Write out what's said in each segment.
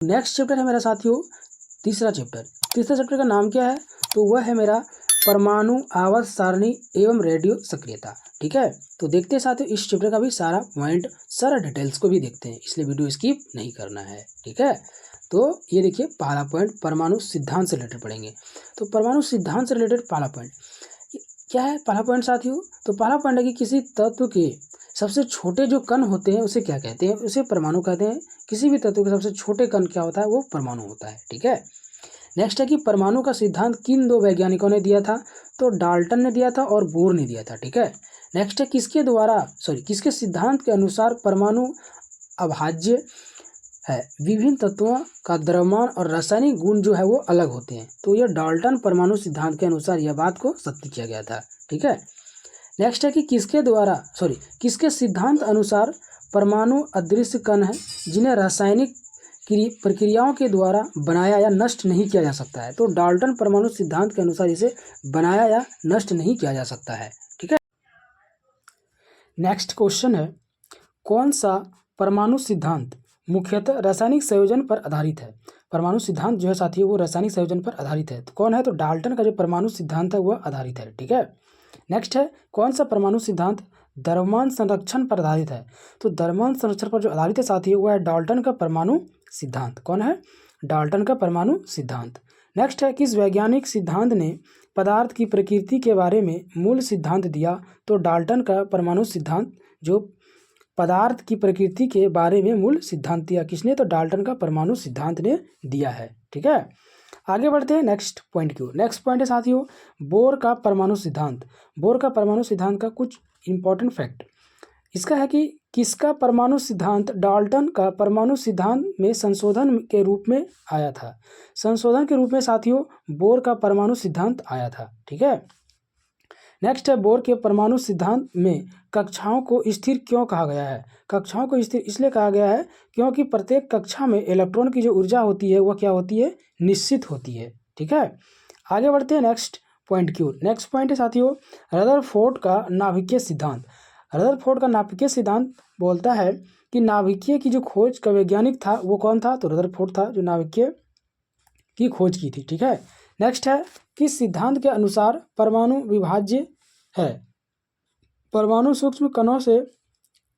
Next chapter है मेरा साथियों तीसरा चैप्टर का नाम क्या है, तो वह है मेरा परमाणु आवर्त सारणी एवं रेडियो सक्रियता। ठीक है, तो देखते हैं साथियों इस चैप्टर का भी सारा पॉइंट, सारा डिटेल्स को भी देखते हैं, इसलिए वीडियो स्किप नहीं करना है। ठीक है, तो ये देखिए पहला पॉइंट परमाणु सिद्धांत से रिलेटेड पढ़ेंगे। तो परमाणु सिद्धांत से रिलेटेड पहला पॉइंट क्या है? पहला पॉइंट साथियों, तो पहला पॉइंट है कि किसी तत्व के सबसे छोटे जो कण होते हैं उसे क्या कहते हैं? उसे परमाणु कहते हैं। किसी भी तत्व के सबसे छोटे कण क्या होता है? वो परमाणु होता है। ठीक है, नेक्स्ट है कि परमाणु का सिद्धांत किन दो वैज्ञानिकों ने दिया था? तो डाल्टन ने दिया था और बोर ने दिया था। ठीक है, नेक्स्ट है किसके सिद्धांत के अनुसार परमाणु अभाज्य है? विभिन्न तत्वों का द्रव्यमान और रासायनिक गुण जो है वो अलग होते हैं। तो यह डाल्टन परमाणु सिद्धांत के अनुसार यह बात को सत्य किया गया था। ठीक है, नेक्स्ट है कि किसके सिद्धांत अनुसार परमाणु अदृश्य कण है जिन्हें रासायनिक प्रक्रियाओं के द्वारा बनाया या नष्ट नहीं किया जा सकता है। तो डाल्टन परमाणु सिद्धांत के अनुसार इसे बनाया या नष्ट नहीं किया जा सकता है। ठीक है, नेक्स्ट क्वेश्चन है कौन सा परमाणु सिद्धांत मुख्यतः रासायनिक संयोजन पर आधारित है? परमाणु सिद्धांत जो है साथियों वो रासायनिक संयोजन पर आधारित है। तो कौन है? तो डाल्टन का जो परमाणु सिद्धांत है वह आधारित है। ठीक है, नेक्स्ट है कौन सा परमाणु सिद्धांत द्रव्यमान संरक्षण पर आधारित है? तो द्रव्यमान संरक्षण पर जो आधारित है साथियों वह है डाल्टन का परमाणु सिद्धांत। कौन है? डाल्टन का परमाणु सिद्धांत। नेक्स्ट है किस वैज्ञानिक सिद्धांत ने पदार्थ की प्रकृति के बारे में मूल सिद्धांत दिया? तो डाल्टन का परमाणु सिद्धांत जो पदार्थ की प्रकृति के बारे में मूल सिद्धांत दिया, किसने? तो डाल्टन का परमाणु सिद्धांत ने दिया है। ठीक है, आगे बढ़ते हैं नेक्स्ट पॉइंट की ओर। नेक्स्ट पॉइंट है साथियों बोर का परमाणु सिद्धांत। बोर का परमाणु सिद्धांत का कुछ इंपॉर्टेंट फैक्ट इसका है कि किसका परमाणु सिद्धांत डाल्टन का परमाणु सिद्धांत में संशोधन के रूप में आया था? संशोधन के रूप में साथियों बोर का परमाणु सिद्धांत आया था। ठीक है, नेक्स्ट है बोर के परमाणु सिद्धांत में कक्षाओं को स्थिर क्यों कहा गया है? कक्षाओं को स्थिर इसलिए कहा गया है क्योंकि प्रत्येक कक्षा में इलेक्ट्रॉन की जो ऊर्जा होती है वह क्या होती है? निश्चित होती है। ठीक है, आगे बढ़ते हैं नेक्स्ट पॉइंट की ओर। नेक्स्ट पॉइंट है साथियों रदरफोर्ड का नाभिकीय सिद्धांत। रदरफोर्ड का नाभिकीय सिद्धांत बोलता है कि नाभिकीय की जो खोज का वैज्ञानिक था वो कौन था? तो रदरफोर्ड था जो नाभिकीय की खोज की थी। ठीक है, नेक्स्ट है किस सिद्धांत के अनुसार परमाणु विभाज्य है? परमाणु सूक्ष्म कणों से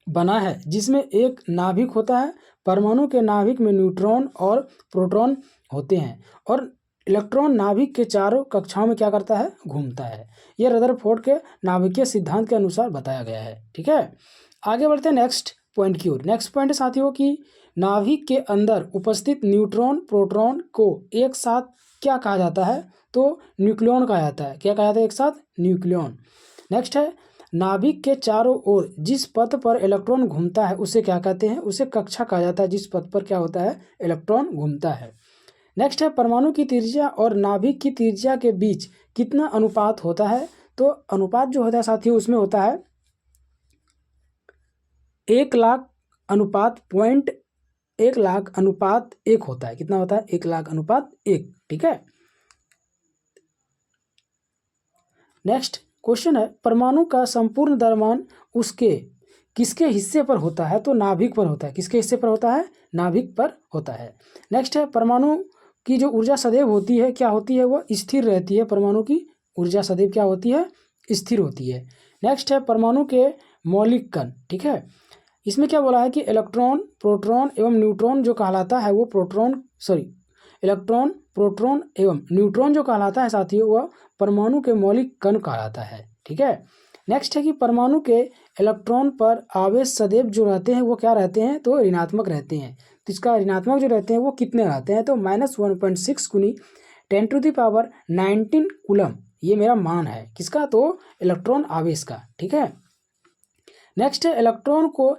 बना है जिसमें एक नाभिक होता है। परमाणु के नाभिक में न्यूट्रॉन और प्रोटॉन होते हैं और इलेक्ट्रॉन नाभिक के चारों कक्षाओं में क्या करता है? घूमता है। यह रदरफोर्ड के नाभिकीय सिद्धांत के अनुसार बताया गया है। ठीक है, आगे बढ़ते हैं नेक्स्ट पॉइंट की ओर। नेक्स्ट पॉइंट है साथियों कि नाभिक के अंदर उपस्थित न्यूट्रॉन प्रोटॉन को एक साथ क्या कहा जाता है? तो न्यूक्लियॉन कहा जाता है। क्या कहा जाता है? एक साथ न्यूक्लियॉन। नेक्स्ट है नाभिक के चारों ओर जिस पथ पर इलेक्ट्रॉन घूमता है उसे क्या कहते हैं? उसे कक्षा कहा जाता है जिस पथ पर क्या होता है? इलेक्ट्रॉन घूमता है। नेक्स्ट है परमाणु की त्रिज्या और नाभिक की त्रिज्या के बीच कितना अनुपात होता है? तो अनुपात जो होता है साथियों उसमें होता है 1,00,000 अनुपात 1,00,000 अनुपात 1 होता है। कितना होता है? 1,00,000 अनुपात 1। ठीक है, नेक्स्ट क्वेश्चन है परमाणु का संपूर्ण द्रव्यमान उसके किसके हिस्से पर होता है? तो नाभिक पर होता है। किसके हिस्से पर होता है? नाभिक पर होता है। नेक्स्ट है परमाणु की जो ऊर्जा सदैव होती है क्या होती है? वो स्थिर रहती है। परमाणु की ऊर्जा सदैव क्या होती है? स्थिर होती है। नेक्स्ट है परमाणु के मौलिक कण। ठीक है, इसमें क्या बोला है कि इलेक्ट्रॉन प्रोटॉन एवं न्यूट्रॉन जो कहलाता है वो इलेक्ट्रॉन प्रोटॉन एवं न्यूट्रॉन जो कहलाता है साथियों वह परमाणु के मौलिक कण कहलाता है। ठीक है, नेक्स्ट है कि परमाणु के इलेक्ट्रॉन पर आवेश सदैव जो रहते हैं वो क्या रहते हैं? तो ऋणात्मक रहते हैं। तो इसका ऋणात्मक जो रहते हैं वो कितने रहते हैं? तो -1.6 गुनी 10⁻19 कूलम ये मेरा मान है। किसका? तो इलेक्ट्रॉन आवेश का। ठीक है, नेक्स्ट है इलेक्ट्रॉन को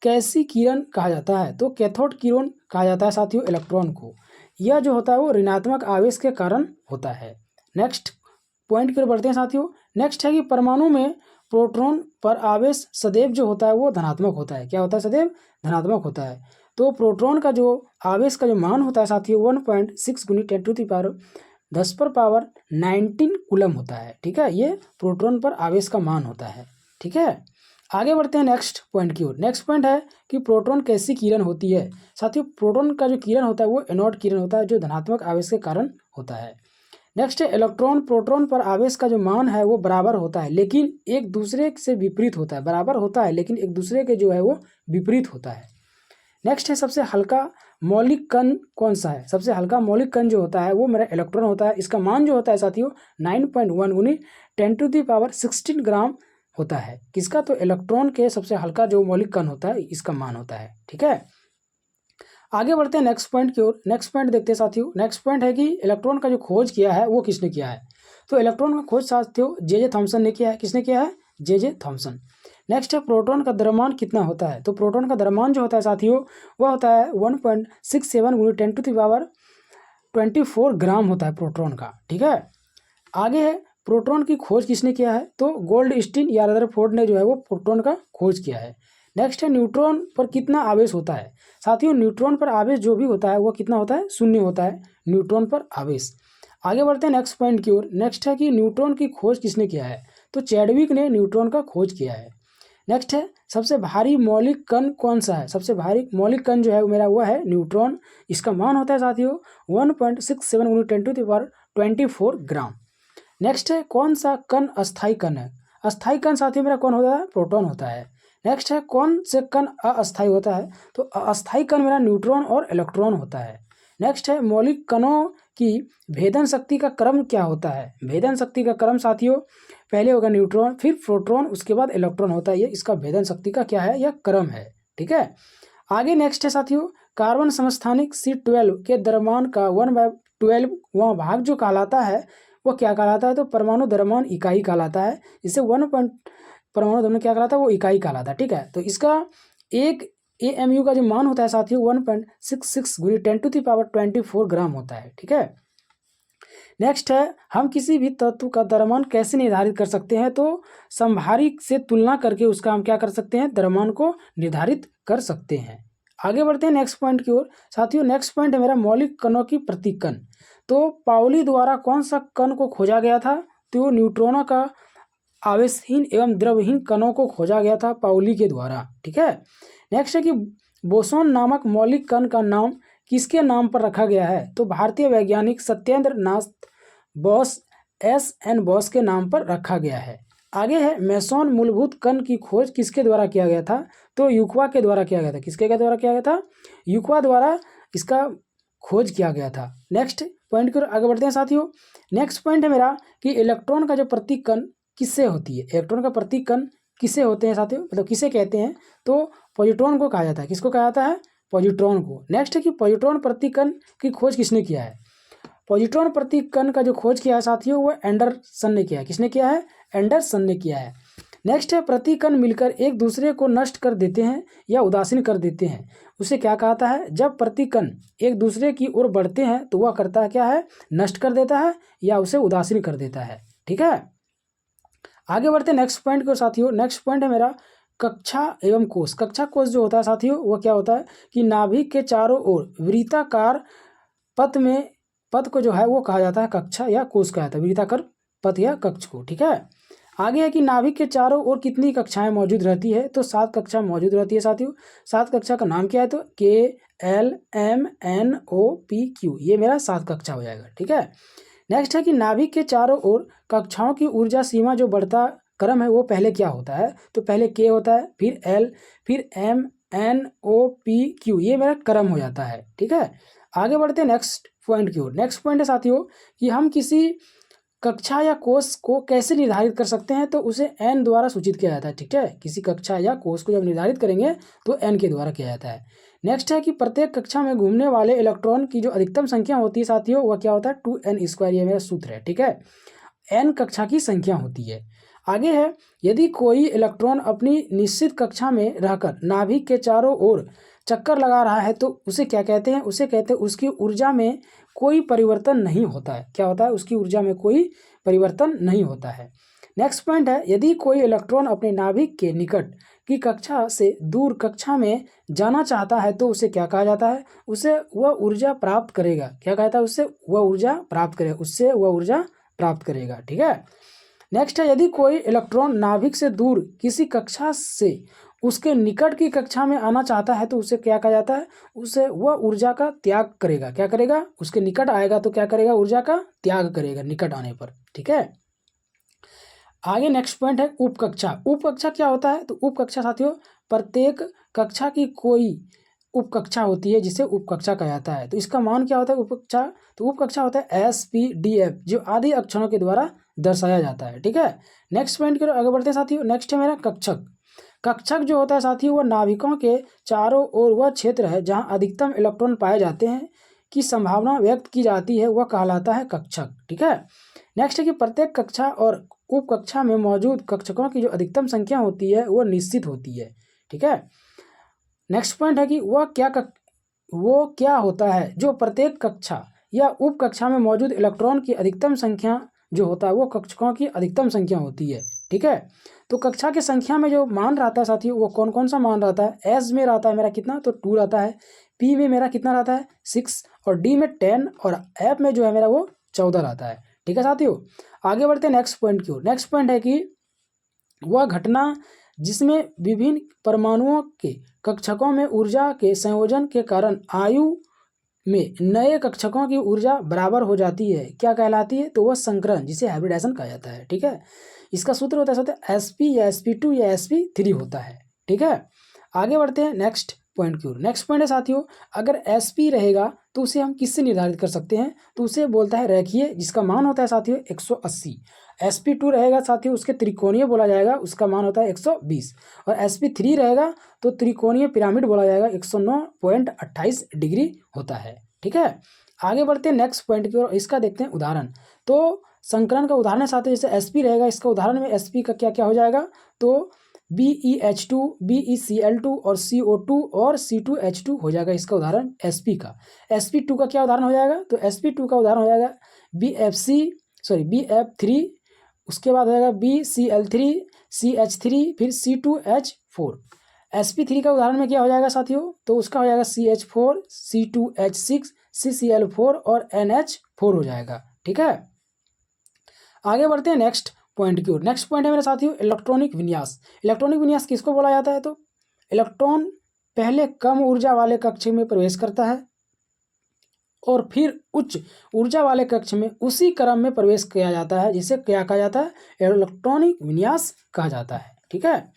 कैसी किरण कहा जाता है? तो कैथोड किरण कहा जाता है साथियों इलेक्ट्रॉन को। यह जो होता है वो ऋणात्मक आवेश के कारण होता है। नेक्स्ट पॉइंट की ओर बढ़ते हैं साथियों। नेक्स्ट है कि परमाणु में प्रोटॉन पर आवेश सदैव जो होता है वो धनात्मक होता है। क्या होता है? सदैव धनात्मक होता है। तो प्रोटॉन का जो आवेश का जो मान होता है साथियों 1.6 गुनी 10⁻19 कूलम होता है। ठीक है, ये प्रोटॉन पर आवेश का मान होता है। ठीक है, आगे बढ़ते हैं नेक्स्ट पॉइंट की ओर। नेक्स्ट पॉइंट है कि प्रोटॉन कैसी किरण होती है। साथियों, प्रोटॉन का जो किरण होता है वो एनोड किरण होता है, जो धनात्मक आवेश के कारण होता है। नेक्स्ट है इलेक्ट्रॉन प्रोटॉन पर आवेश का जो मान है वो बराबर होता है, लेकिन एक दूसरे से विपरीत होता है। बराबर होता है लेकिन एक दूसरे के जो है वो विपरीत होता है। नेक्स्ट है सबसे हल्का मौलिक कण कौन सा है। सबसे हल्का मौलिक कण जो होता है वो मेरा इलेक्ट्रॉन होता है। इसका मान जो होता है साथियों 9.1 गुनी 10⁻16 ग्राम होता है। किसका? तो इलेक्ट्रॉन के सबसे हल्का जो मौलिक कण होता है इसका मान होता है। ठीक है, आगे बढ़ते हैं नेक्स्ट पॉइंट की ओर। नेक्स्ट पॉइंट देखते हैं साथियों। नेक्स्ट पॉइंट है कि इलेक्ट्रॉन का जो खोज किया है वो किसने किया है। तो इलेक्ट्रॉन का खोज साथियों जे थॉमसन ने किया है। किसने किया है? J Thomson. नेक्स्ट है प्रोटॉन का द्रव्यमान कितना होता है। तो प्रोटॉन का द्रव्यमान जो होता है साथियों वह होता है 1.67 गुनी 10⁻24 ग्राम होता है प्रोटॉन का। ठीक है, आगे है प्रोटॉन की खोज किसने किया है। तो गोल्डस्टीन या रदरफोर्ड ने जो है वो प्रोटॉन का खोज किया है। नेक्स्ट है न्यूट्रॉन पर कितना आवेश होता है। साथियों, न्यूट्रॉन पर आवेश जो भी होता है वो कितना होता है? शून्य होता है न्यूट्रॉन पर आवेश। आगे बढ़ते हैं नेक्स्ट पॉइंट की ओर। नेक्स्ट है कि न्यूट्रॉन की खोज किसने किया है। तो चैडविक ने न्यूट्रॉन का खोज किया है। नेक्स्ट है सबसे भारी मौलिक कण कौन सा है। सबसे भारी मौलिक कण जो है मेरा वो है न्यूट्रॉन। इसका मान होता है साथियों 1.67 गुनी 10⁻24 ग्राम। नेक्स्ट है कौन सा कण अस्थायी कण है। अस्थायी कण साथियों मेरा कौन होता है? प्रोटॉन होता है। नेक्स्ट है कौन से कण अस्थायी होता है। तो अस्थायी कण मेरा न्यूट्रॉन और इलेक्ट्रॉन होता है। नेक्स्ट है मौलिक कणों की भेदन शक्ति का क्रम क्या होता है। भेदन शक्ति का क्रम साथियों पहले होगा न्यूट्रॉन, फिर प्रोटॉन, उसके बाद इलेक्ट्रॉन होता है। ये इसका भेदन शक्ति का क्या है? यह क्रम है। ठीक है, आगे नेक्स्ट है साथियों कार्बन समस्थानिक C12 के द्रव्यमान का 1/12वां भाग जो कहलाता है वो क्या कहलाता है। तो परमाणु द्रव्यमान इकाई कहलाता है। इसे परमाणु द्रव्यमान क्या कहलाता है? वो इकाई कहलाता है। ठीक है, तो इसका एक AMU का जो मान होता है साथियों 1.66 गुनी 10⁻24 ग्राम होता है। ठीक है, नेक्स्ट है हम किसी भी तत्व का द्रव्यमान कैसे निर्धारित कर सकते हैं। तो संभारिक से तुलना करके उसका हम क्या कर सकते हैं? द्रव्यमान को निर्धारित कर सकते हैं। आगे बढ़ते हैं नेक्स्ट पॉइंट की ओर। साथियों नेक्स्ट पॉइंट है मेरा मौलिक कणों की प्रतिकण। तो पाउली द्वारा कौन सा कण को खोजा गया था। तो न्यूट्रॉनों का आवेशहीन एवं द्रवहीन कणों को खोजा गया था पाउली के द्वारा। ठीक है, नेक्स्ट है कि बोसोन नामक मौलिक कण का नाम किसके नाम पर रखा गया है। तो भारतीय वैज्ञानिक सत्येंद्र नाथ बोस SN बोस के नाम पर रखा गया है। आगे है मेसोन मूलभूत कण की खोज किसके द्वारा किया गया था। तो यूक्वा के द्वारा किया गया था। किसके द्वारा किया गया था? यूक्वा द्वारा इसका खोज किया गया था। नेक्स्ट पॉइंट की ओर आगे बढ़ते हैं साथियों। नेक्स्ट पॉइंट है मेरा कि इलेक्ट्रॉन का जो प्रतीक कण किससे होती है। इलेक्ट्रॉन का प्रतीक कण किससे होते हैं साथियों, मतलब किसे कहते हैं। तो पॉजिट्रॉन को कहा जाता है। किसको कहा जाता है? पॉजिट्रॉन को। नेक्स्ट है कि पॉजिट्रॉन प्रतीक कण की खोज किसने किया है। पॉजिट्रॉन प्रतीक कण का जो खोज किया है साथियों वो एंडरसन ने किया है। किसने किया है? एंडरसन ने किया है। नेक्स्ट है प्रतीक कण मिलकर एक दूसरे को नष्ट कर देते हैं या उदासीन कर देते हैं, उसे क्या कहता है। जब प्रतीक कण एक दूसरे की ओर बढ़ते हैं तो वह करता है क्या है? नष्ट कर देता है या उसे उदासीन कर देता है। ठीक है, आगे बढ़ते हैं नेक्स्ट पॉइंट को साथियों। नेक्स्ट पॉइंट है मेरा कक्षा एवं कोश। कक्षा कोश जो होता है साथियों वो क्या होता है कि नाभिक के चारों ओर वृत्ताकार पथ को जो है वो कहा जाता है कक्षा या कोश कहा जाता है। वृत्ताकार पथ या कक्ष को। ठीक है, आगे है कि नाभिक के चारों ओर कितनी कक्षाएं मौजूद रहती है। तो 7 कक्षा मौजूद रहती है साथियों। 7 कक्षा का नाम क्या है। तो KLMNOPQ ये मेरा 7 कक्षा हो जाएगा। ठीक है, नेक्स्ट है कि नाभिक के चारों ओर कक्षाओं की ऊर्जा सीमा जो बढ़ता क्रम है वो पहले क्या होता है। तो पहले K होता है, फिर L, फिर MNOPQ ये मेरा क्रम हो जाता है। ठीक है, आगे बढ़ते हैं नेक्स्ट पॉइंट की ओर। नेक्स्ट पॉइंट है साथियों कि हम किसी कक्षा या कोष को कैसे निर्धारित कर सकते हैं। तो उसे n द्वारा सूचित किया जाता है। ठीक है, किसी कक्षा या कोष को जब निर्धारित करेंगे तो n के द्वारा किया जाता है। नेक्स्ट है कि प्रत्येक कक्षा में घूमने वाले इलेक्ट्रॉन की जो अधिकतम संख्या होती है साथियों वह क्या होता है 2n²। ये मेरा सूत्र है। ठीक है, n कक्षा की संख्या होती है। आगे है यदि कोई इलेक्ट्रॉन अपनी निश्चित कक्षा में रहकर नाभिक के चारों ओर चक्कर लगा रहा है तो उसे क्या कहते हैं। उसे कहते हैं उसकी ऊर्जा में कोई परिवर्तन नहीं होता है। क्या होता है? उसकी ऊर्जा में कोई परिवर्तन नहीं होता है। नेक्स्ट पॉइंट है यदि कोई इलेक्ट्रॉन अपने नाभिक के निकट की कक्षा से दूर कक्षा में जाना चाहता है तो उसे क्या कहा जाता है। उसे वह ऊर्जा प्राप्त करेगा। क्या कहता है? उससे वह ऊर्जा प्राप्त करेगा। ठीक है, नेक्स्ट है, यदि कोई इलेक्ट्रॉन नाभिक से दूर किसी कक्षा से उसके निकट की कक्षा में आना चाहता है तो उसे क्या कहा जाता है, उसे वह ऊर्जा का त्याग करेगा। क्या करेगा, उसके निकट आएगा तो क्या करेगा, ऊर्जा का त्याग करेगा निकट आने पर। ठीक है, आगे नेक्स्ट पॉइंट है उपकक्षा। उपकक्षा क्या होता है, तो उपकक्षा साथियों प्रत्येक कक्षा की कोई उपकक्षा होती है जिसे उपकक्षा कहा जाता है। तो इसका मान क्या होता है उपकक्षा, तो उपकक्षा होता है SPDF जो आदि अक्षरों के द्वारा दर्शाया जाता है। ठीक है, नेक्स्ट पॉइंट की ओर आगे बढ़ते हैं साथियों। नेक्स्ट है मेरा कक्षक। कक्षक जो होता है साथियों वह नाभिकों के चारों ओर वह क्षेत्र है जहां अधिकतम इलेक्ट्रॉन पाए जाते हैं की संभावना व्यक्त की जाती है, वह कहलाता है कक्षक। ठीक है, नेक्स्ट है कि प्रत्येक कक्षा और उपकक्षा में मौजूद कक्षकों की जो अधिकतम संख्या होती है वह निश्चित होती है। ठीक है, नेक्स्ट पॉइंट है कि वो क्या होता है जो प्रत्येक कक्षा या उपकक्षा में मौजूद इलेक्ट्रॉन की अधिकतम संख्या जो होता है वो कक्षकों की अधिकतम संख्या होती है। ठीक है, तो कक्षा की संख्या में जो मान रहता है साथियों वो कौन कौन सा मान रहता है, एस में रहता है मेरा कितना, तो 2 रहता है, पी में मेरा कितना रहता है 6, और डी में 10, और एफ में जो है मेरा वो 14 रहता है। ठीक है साथियों, आगे बढ़ते हैं नेक्स्ट पॉइंट की ओर। नेक्स्ट पॉइंट है कि वह घटना जिसमें विभिन्न परमाणुओं के कक्षकों में ऊर्जा के संयोजन के कारण आयु में नए कक्षकों की ऊर्जा बराबर हो जाती है, क्या कहलाती है, तो वह संकरण जिसे हाइब्रिडाइजेशन कहा जाता है। ठीक है, इसका सूत्र होता है SP या SP2 या SP3 होता है। ठीक है, आगे बढ़ते हैं नेक्स्ट पॉइंट की ओर। नेक्स्ट पॉइंट है साथियों, अगर SP रहेगा तो उसे हम किससे निर्धारित कर सकते हैं, तो उसे बोलता है रेखीय, जिसका मान होता है साथियों 180। SP2 रहेगा साथियों उसके त्रिकोणीय बोला जाएगा, उसका मान होता है 120, और SP3 रहेगा तो त्रिकोणीय पिरामिड बोला जाएगा, 109.28 डिग्री होता है। ठीक है, आगे बढ़ते हैं नेक्स्ट पॉइंट की ओर। इसका देखते हैं उदाहरण। तो संकरण का उदाहरण साथियों जैसे SP रहेगा, इसका उदाहरण में SP का क्या क्या हो जाएगा, तो BeH2, BeCl2 और CO2 और C2H2 हो जाएगा इसका उदाहरण SP का। SP2 का क्या उदाहरण हो जाएगा, तो SP2 का उदाहरण हो जाएगा BF3, उसके बाद हो जाएगा BCl3, CH3, फिर C2H4। SP3 का उदाहरण में क्या हो जाएगा साथियों, तो उसका हो जाएगा CH4, C2H6, CCl4 और NH4 हो जाएगा। ठीक है, आगे बढ़ते हैं नेक्स्ट पॉइंट की ओर। नेक्स्ट पॉइंट है मेरे साथियों इलेक्ट्रॉनिक विन्यास। इलेक्ट्रॉनिक विन्यास किसको बोला जाता है, तो इलेक्ट्रॉन पहले कम ऊर्जा वाले कक्ष में प्रवेश करता है और फिर उच्च ऊर्जा वाले कक्ष में उसी क्रम में प्रवेश किया जाता है, जिसे क्या कहा जाता है, इलेक्ट्रॉनिक विन्यास कहा जाता है। ठीक है,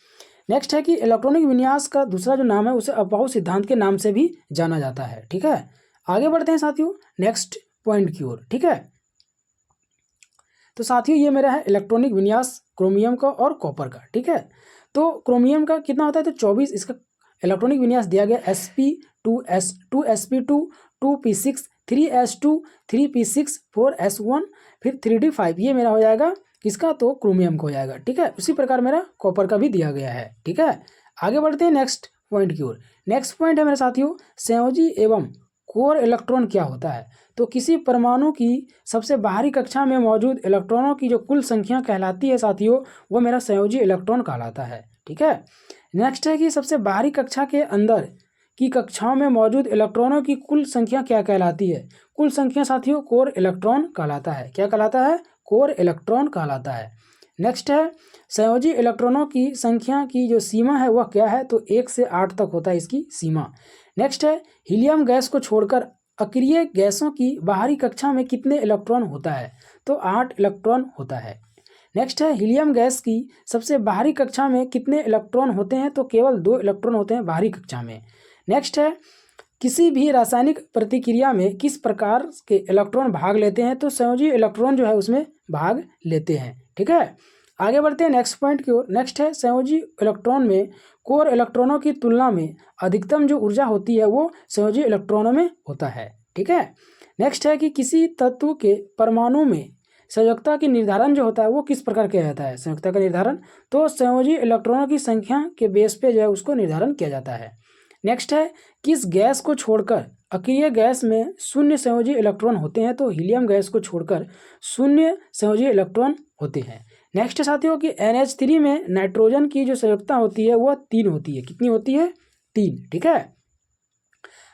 नेक्स्ट है कि इलेक्ट्रॉनिक विन्यास का दूसरा जो नाम है उसे अपाहु सिद्धांत के नाम से भी जाना जाता है। ठीक है, आगे बढ़ते हैं साथियों नेक्स्ट पॉइंट की ओर। ठीक है, तो साथियों ये मेरा है इलेक्ट्रॉनिक विन्यास क्रोमियम का और कॉपर का। ठीक है, तो क्रोमियम का कितना होता है, तो 24 इसका इलेक्ट्रॉनिक विन्यास दिया गया, sp2s 2sp2 2p6 3s2 3p6 4s1 फिर 3d5, ये मेरा हो जाएगा किसका, तो क्रोमियम का हो जाएगा। ठीक है, उसी प्रकार मेरा कॉपर का भी दिया गया है। ठीक है, आगे बढ़ते हैं नेक्स्ट पॉइंट की ओर। नेक्स्ट पॉइंट है मेरे साथियों संयोजी एवं कोर इलेक्ट्रॉन क्या होता है, तो किसी परमाणु की सबसे बाहरी कक्षा में मौजूद इलेक्ट्रॉनों की जो कुल संख्या कहलाती है साथियों वो मेरा संयोजी इलेक्ट्रॉन कहलाता है। ठीक है, नेक्स्ट है कि सबसे बाहरी कक्षा के अंदर की कक्षाओं में मौजूद इलेक्ट्रॉनों की कुल संख्या क्या कहलाती है, कुल संख्या साथियों कोर इलेक्ट्रॉन कहलाता है। क्या कहलाता है, कोर इलेक्ट्रॉन कहलाता है। नेक्स्ट है संयोजी इलेक्ट्रॉनों की संख्या की जो सीमा है वह क्या है, तो 1 से 8 तक होता है इसकी सीमा। नेक्स्ट है हीलियम गैस को छोड़कर अक्रिय गैसों की बाहरी कक्षा में कितने इलेक्ट्रॉन होता है, तो 8 इलेक्ट्रॉन होता है। नेक्स्ट है हीलियम गैस की सबसे बाहरी कक्षा में कितने इलेक्ट्रॉन होते हैं, तो केवल 2 इलेक्ट्रॉन होते हैं बाहरी कक्षा में। नेक्स्ट है किसी भी रासायनिक प्रतिक्रिया में किस प्रकार के इलेक्ट्रॉन भाग लेते हैं, तो संयोजी इलेक्ट्रॉन जो है उसमें भाग लेते हैं। ठीक है, आगे बढ़ते हैं नेक्स्ट पॉइंट की ओर। नेक्स्ट है संयोजी इलेक्ट्रॉन में कोर इलेक्ट्रॉनों की तुलना में अधिकतम जो ऊर्जा होती है वो संयोजी इलेक्ट्रॉनों में होता है। ठीक है, नेक्स्ट है कि किसी तत्व के परमाणु में संयोजकता की निर्धारण जो होता है वो किस प्रकार किया जाता है, संयोजकता का निर्धारण तो संयोजी इलेक्ट्रॉनों की संख्या के बेस पे जो है उसको निर्धारण किया जाता है। नेक्स्ट है किस गैस को छोड़कर अक्रिय गैस में शून्य संयोजी इलेक्ट्रॉन होते हैं, तो हीलियम गैस को छोड़कर शून्य संयोजी इलेक्ट्रॉन होते हैं। नेक्स्ट साथियों कि NH3 में नाइट्रोजन की जो संयोजकता होती है वह 3 होती है, कितनी होती है, 3। ठीक है,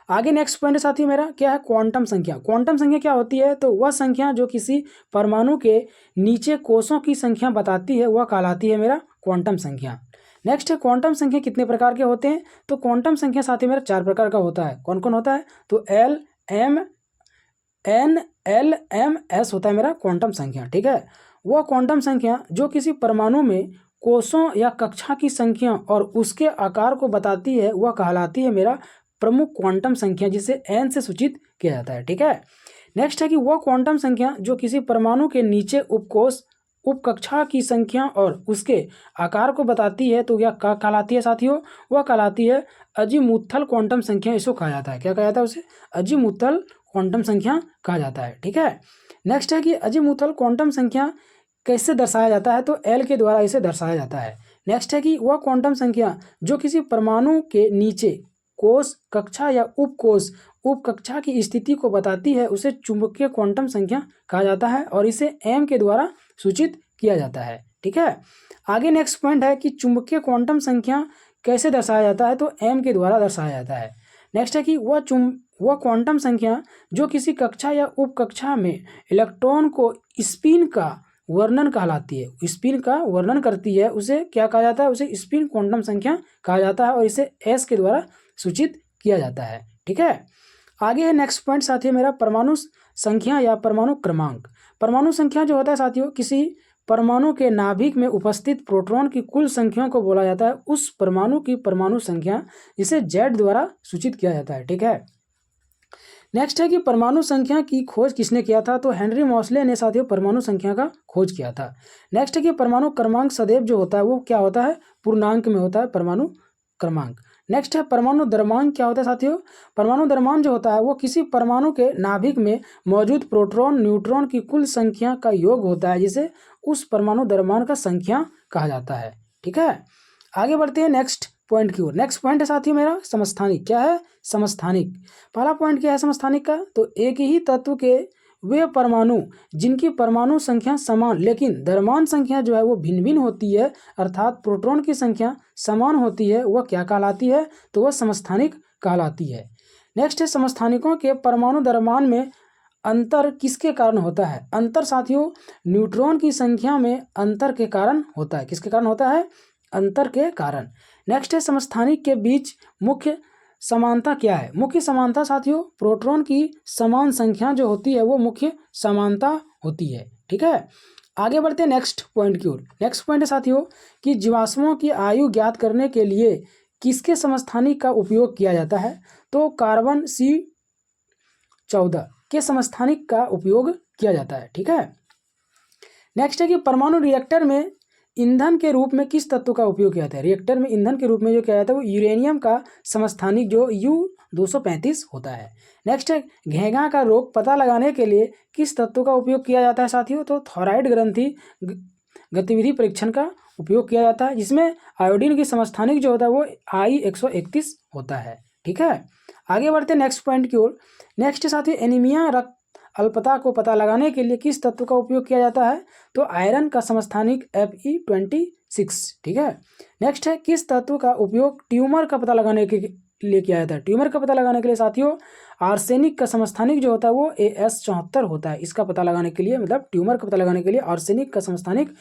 आगे नेक्स्ट पॉइंट साथियों मेरा क्या है, क्वांटम संख्या। क्वांटम संख्या क्या होती है, तो वह संख्या जो किसी परमाणु के नीचे कोषों की संख्या बताती है वह कहलाती है मेरा क्वांटम संख्या। नेक्स्ट है क्वांटम संख्या कितने प्रकार के होते हैं, तो क्वांटम संख्या साथियों मेरा 4 प्रकार का होता है। कौन कौन होता है, तो L M N L M S होता है मेरा क्वांटम संख्या। ठीक है, वह क्वांटम संख्या जो किसी परमाणु में कोषों या कक्षा की संख्या और उसके आकार को बताती है वह कहलाती है मेरा प्रमुख क्वांटम संख्या, जिसे एन से सूचित किया जाता है। ठीक है, नेक्स्ट है कि वह क्वांटम संख्या जो किसी परमाणु के नीचे उपकोष उपकक्षा की संख्या और उसके आकार को बताती है तो यह कहलाती है साथियों, वह कहलाती है अजीमुथल क्वांटम संख्या। इसको कहा जाता है, क्या कहा जाता है उसे, अजीमुथल क्वांटम संख्या कहा जाता है। ठीक है, नेक्स्ट है कि अजीमुथल क्वांटम संख्या कैसे दर्शाया जाता है, तो एल के द्वारा इसे दर्शाया जाता है। नेक्स्ट है कि वह क्वांटम संख्या जो किसी परमाणु के नीचे कोष कक्षा या उपकोष उपकक्षा की स्थिति को बताती है उसे चुंबकीय क्वांटम संख्या कहा जाता है और इसे एम के द्वारा सूचित किया जाता है। ठीक है, आगे नेक्स्ट पॉइंट है कि चुंबकीय क्वांटम संख्या कैसे दर्शाया जाता है, तो एम के द्वारा दर्शाया जाता है। नेक्स्ट है कि वह क्वांटम संख्या जो किसी कक्षा या उपकक्षा में इलेक्ट्रॉन को स्पिन का वर्णन कहलाती है, स्पिन का वर्णन करती है, उसे क्या कहा जाता है, उसे स्पिन क्वांटम संख्या कहा जाता है और इसे एस के द्वारा सूचित किया जाता है। ठीक है, आगे है नेक्स्ट पॉइंट साथियों मेरा परमाणु संख्या या परमाणु क्रमांक। परमाणु संख्या जो होता है साथियों किसी परमाणु के नाभिक में उपस्थित प्रोटॉन की कुल संख्या को बोला जाता है उस परमाणु की परमाणु संख्या, जिसे जेड द्वारा सूचित किया जाता है। ठीक है, नेक्स्ट है कि परमाणु संख्या की खोज किसने किया था, तो हेनरी मोसले ने साथियों परमाणु संख्या का खोज किया था। नेक्स्ट है कि परमाणु क्रमांक सदैव जो होता है वो क्या होता है, पूर्णांक में होता है परमाणु क्रमांक। नेक्स्ट है परमाणु द्रव्यमान। क्या होता है साथियों, परमाणु द्रव्यमान जो होता है वो किसी परमाणु के नाभिक में मौजूद प्रोटॉन न्यूट्रॉन की कुल संख्या का योग होता है, जिसे उस परमाणु द्रव्यमान का संख्या कहा जाता है। ठीक है, आगे बढ़ते हैं नेक्स्ट पॉइंट की ओर। नेक्स्ट पॉइंट है साथियों मेरा समस्थानिक। क्या है, समस्थानिक। पहला पॉइंट क्या है समस्थानिक का, तो एक ही तत्व के वे परमाणु जिनकी परमाणु संख्या समान लेकिन द्रव्यमान संख्या जो है वो भिन्न भिन्न होती है, अर्थात प्रोटॉन की संख्या समान होती है, वह क्या कहलाती है, तो वह समस्थानिक कहलाती है। नेक्स्ट है समस्थानिकों के परमाणु द्रव्यमान में अंतर किसके कारण होता है, अंतर साथियों न्यूट्रॉन की संख्या में अंतर के कारण होता है। किसके कारण होता है, अंतर के कारण। नेक्स्ट है समस्थानिक के बीच मुख्य समानता क्या है, मुख्य समानता साथियों प्रोटॉन की समान संख्या जो होती है वो मुख्य समानता होती है। ठीक है, आगे बढ़ते हैं नेक्स्ट पॉइंट की ओर। नेक्स्ट पॉइंट है साथियों कि जीवाश्मों की आयु ज्ञात करने के लिए किसके समस्थानिक का उपयोग किया जाता है, तो कार्बन C14 के समस्थानिक का उपयोग किया जाता है। ठीक है, नेक्स्ट है कि परमाणु रिएक्टर में ईंधन के रूप में किस तत्व का उपयोग किया जाता है, रिएक्टर में ईंधन के रूप में जो किया जाता है वो यूरेनियम का समस्थानिक जो U235 होता है। नेक्स्ट है घेंघा का रोग पता लगाने के लिए किस तत्व का उपयोग किया जाता है साथियों, तो थायराइड ग्रंथि गतिविधि परीक्षण का उपयोग किया जाता है, जिसमें आयोडीन की समस्थानिक जो होता है वो I131 होता है। ठीक है, आगे बढ़ते हैं नेक्स्ट पॉइंट की ओर। नेक्स्ट साथियों एनीमिया रक्त अल्पता को पता लगाने के लिए किस तत्व का उपयोग किया जाता है, तो आयरन का समस्थानिक Fe26। ठीक है, नेक्स्ट है किस तत्व का उपयोग ट्यूमर का पता लगाने के लिए किया जाता है, ट्यूमर का पता लगाने के लिए साथियों आर्सेनिक का समस्थानिक जो होता है वो As74 होता है। इसका पता लगाने के लिए मतलब ट्यूमर का पता लगाने के लिए आर्सेनिक का समस्थानिक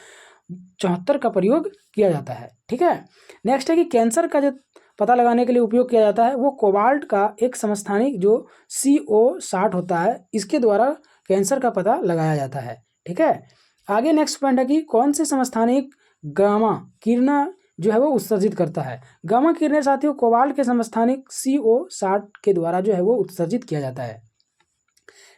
74 का प्रयोग किया जाता है। ठीक है, नेक्स्ट है कि कैंसर का जो पता लगाने के लिए उपयोग किया जाता है वो कोबाल्ट का एक समस्थानिक जो CO60 होता है, इसके द्वारा कैंसर का पता लगाया जाता है। ठीक है, आगे नेक्स्ट पॉइंट है कि कौन से समस्थानिक गामा किरण जो है वो उत्सर्जित करता है, गामा किरणें साथियों कोबाल्ट के समस्थानिक CO60 के द्वारा जो है वो उत्सर्जित किया जाता है।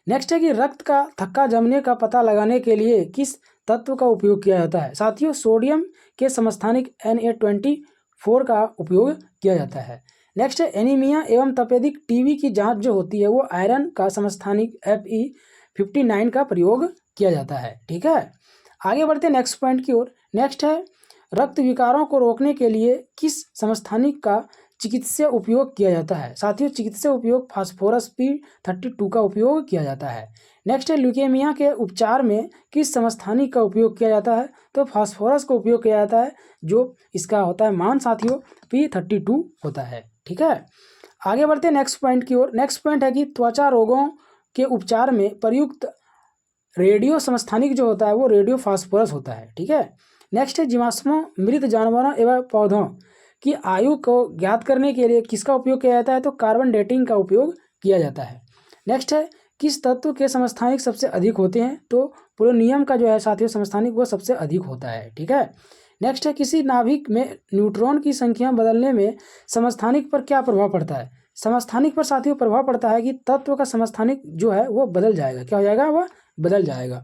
नेक्स्ट है कि रक्त का थक्का जमने का पता लगाने के लिए किस तत्व का उपयोग किया जाता है, साथियों सोडियम के समस्थानिक Na24 का उपयोग किया जाता है। नेक्स्ट है एनीमिया एवं तपेदिक टीबी की जांच जो होती है वो आयरन का समस्थानिक Fe59 का प्रयोग किया जाता है। ठीक है, आगे बढ़ते हैं नेक्स्ट पॉइंट की ओर। नेक्स्ट है रक्त विकारों को रोकने के लिए किस समस्थानिक का चिकित्सीय उपयोग किया जाता है, साथियों चिकित्सीय उपयोग फास्फोरस P32 का उपयोग किया जाता है। नेक्स्ट है ल्यूकेमिया के उपचार में किस समस्थानिक का उपयोग किया जाता है, तो फास्फोरस का उपयोग किया जाता है, जो इसका होता है मान साथियों P32 होता है। ठीक है, आगे बढ़ते हैं नेक्स्ट पॉइंट की ओर। नेक्स्ट पॉइंट है कि त्वचा रोगों के उपचार में प्रयुक्त रेडियो समस्थानिक जो होता है वो रेडियो फास्फोरस होता है। ठीक है। नेक्स्ट है जीवाश्मों, मृत जानवरों एवं पौधों की आयु को ज्ञात करने के लिए किसका उपयोग किया जाता है? तो कार्बन डेटिंग का उपयोग किया जाता है। नेक्स्ट है किस तत्व के समस्थानिक सबसे अधिक होते हैं? तो पोलोनियम का जो है साथियों समस्थानिक वो सबसे अधिक होता है। ठीक है। नेक्स्ट है किसी नाभिक में न्यूट्रॉन की संख्या बदलने में समस्थानिक पर क्या प्रभाव पड़ता है? समस्थानिक पर साथियों प्रभाव पड़ता है कि तत्व का समस्थानिक जो है वो बदल जाएगा। क्या हो जाएगा? वह बदल जाएगा।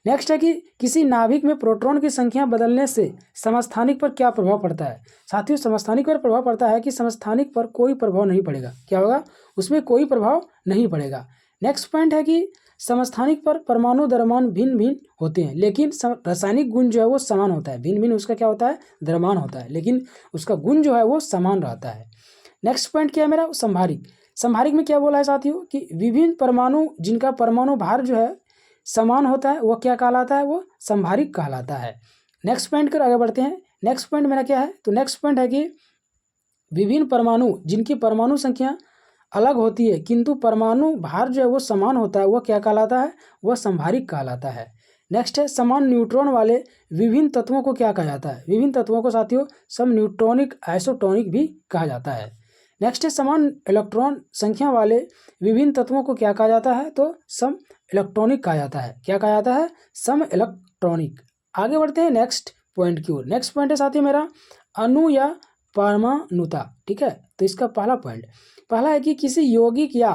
नेक्स्ट है कि किसी नाभिक में प्रोटॉन की संख्या बदलने से समस्थानिक पर क्या प्रभाव पड़ता है? साथियों समस्थानिक पर प्रभाव पड़ता है कि समस्थानिक पर कोई प्रभाव नहीं पड़ेगा। क्या होगा? उसमें कोई प्रभाव नहीं पड़ेगा। नेक्स्ट पॉइंट है कि समस्थानिक पर परमाणु द्रव्यमान भिन्न भिन्न होते हैं, लेकिन रासायनिक गुण जो है वो समान होता है। भिन्न भिन्न उसका क्या होता है? द्रव्यमान होता है, लेकिन उसका गुण जो है वो समान रहता है। नेक्स्ट पॉइंट क्या है मेरा? संभारिक। संभारिक में क्या बोला है साथियों कि विभिन्न परमाणु जिनका परमाणु भार जो है समान होता है वो क्या कहलाता है? वो संभारिक कहलाता है। नेक्स्ट पॉइंट कर आगे बढ़ते हैं। नेक्स्ट पॉइंट मेरा क्या है? तो नेक्स्ट पॉइंट है कि विभिन्न परमाणु जिनकी परमाणु संख्या अलग होती है किंतु परमाणु भार जो है वो समान होता है वो क्या कहलाता है? वह संभारिक कहलाता है। नेक्स्ट है समान न्यूट्रॉन वाले विभिन्न तत्वों को क्या कहा जाता है? विभिन्न तत्वों को साथियों सम न्यूट्रॉनिक आइसोटोनिक भी कहा जाता है। नेक्स्ट है समान इलेक्ट्रॉन संख्या वाले विभिन्न तत्वों को क्या कहा जाता है? तो सम इलेक्ट्रॉनिक कहा जाता है। क्या कहा जाता है? सम इलेक्ट्रॉनिक। आगे बढ़ते हैं नेक्स्ट पॉइंट की ओर। नेक्स्ट पॉइंट है साथियों मेरा अणु या परमाणुता। ठीक है। तो इसका पहला है कि किसी यौगिक या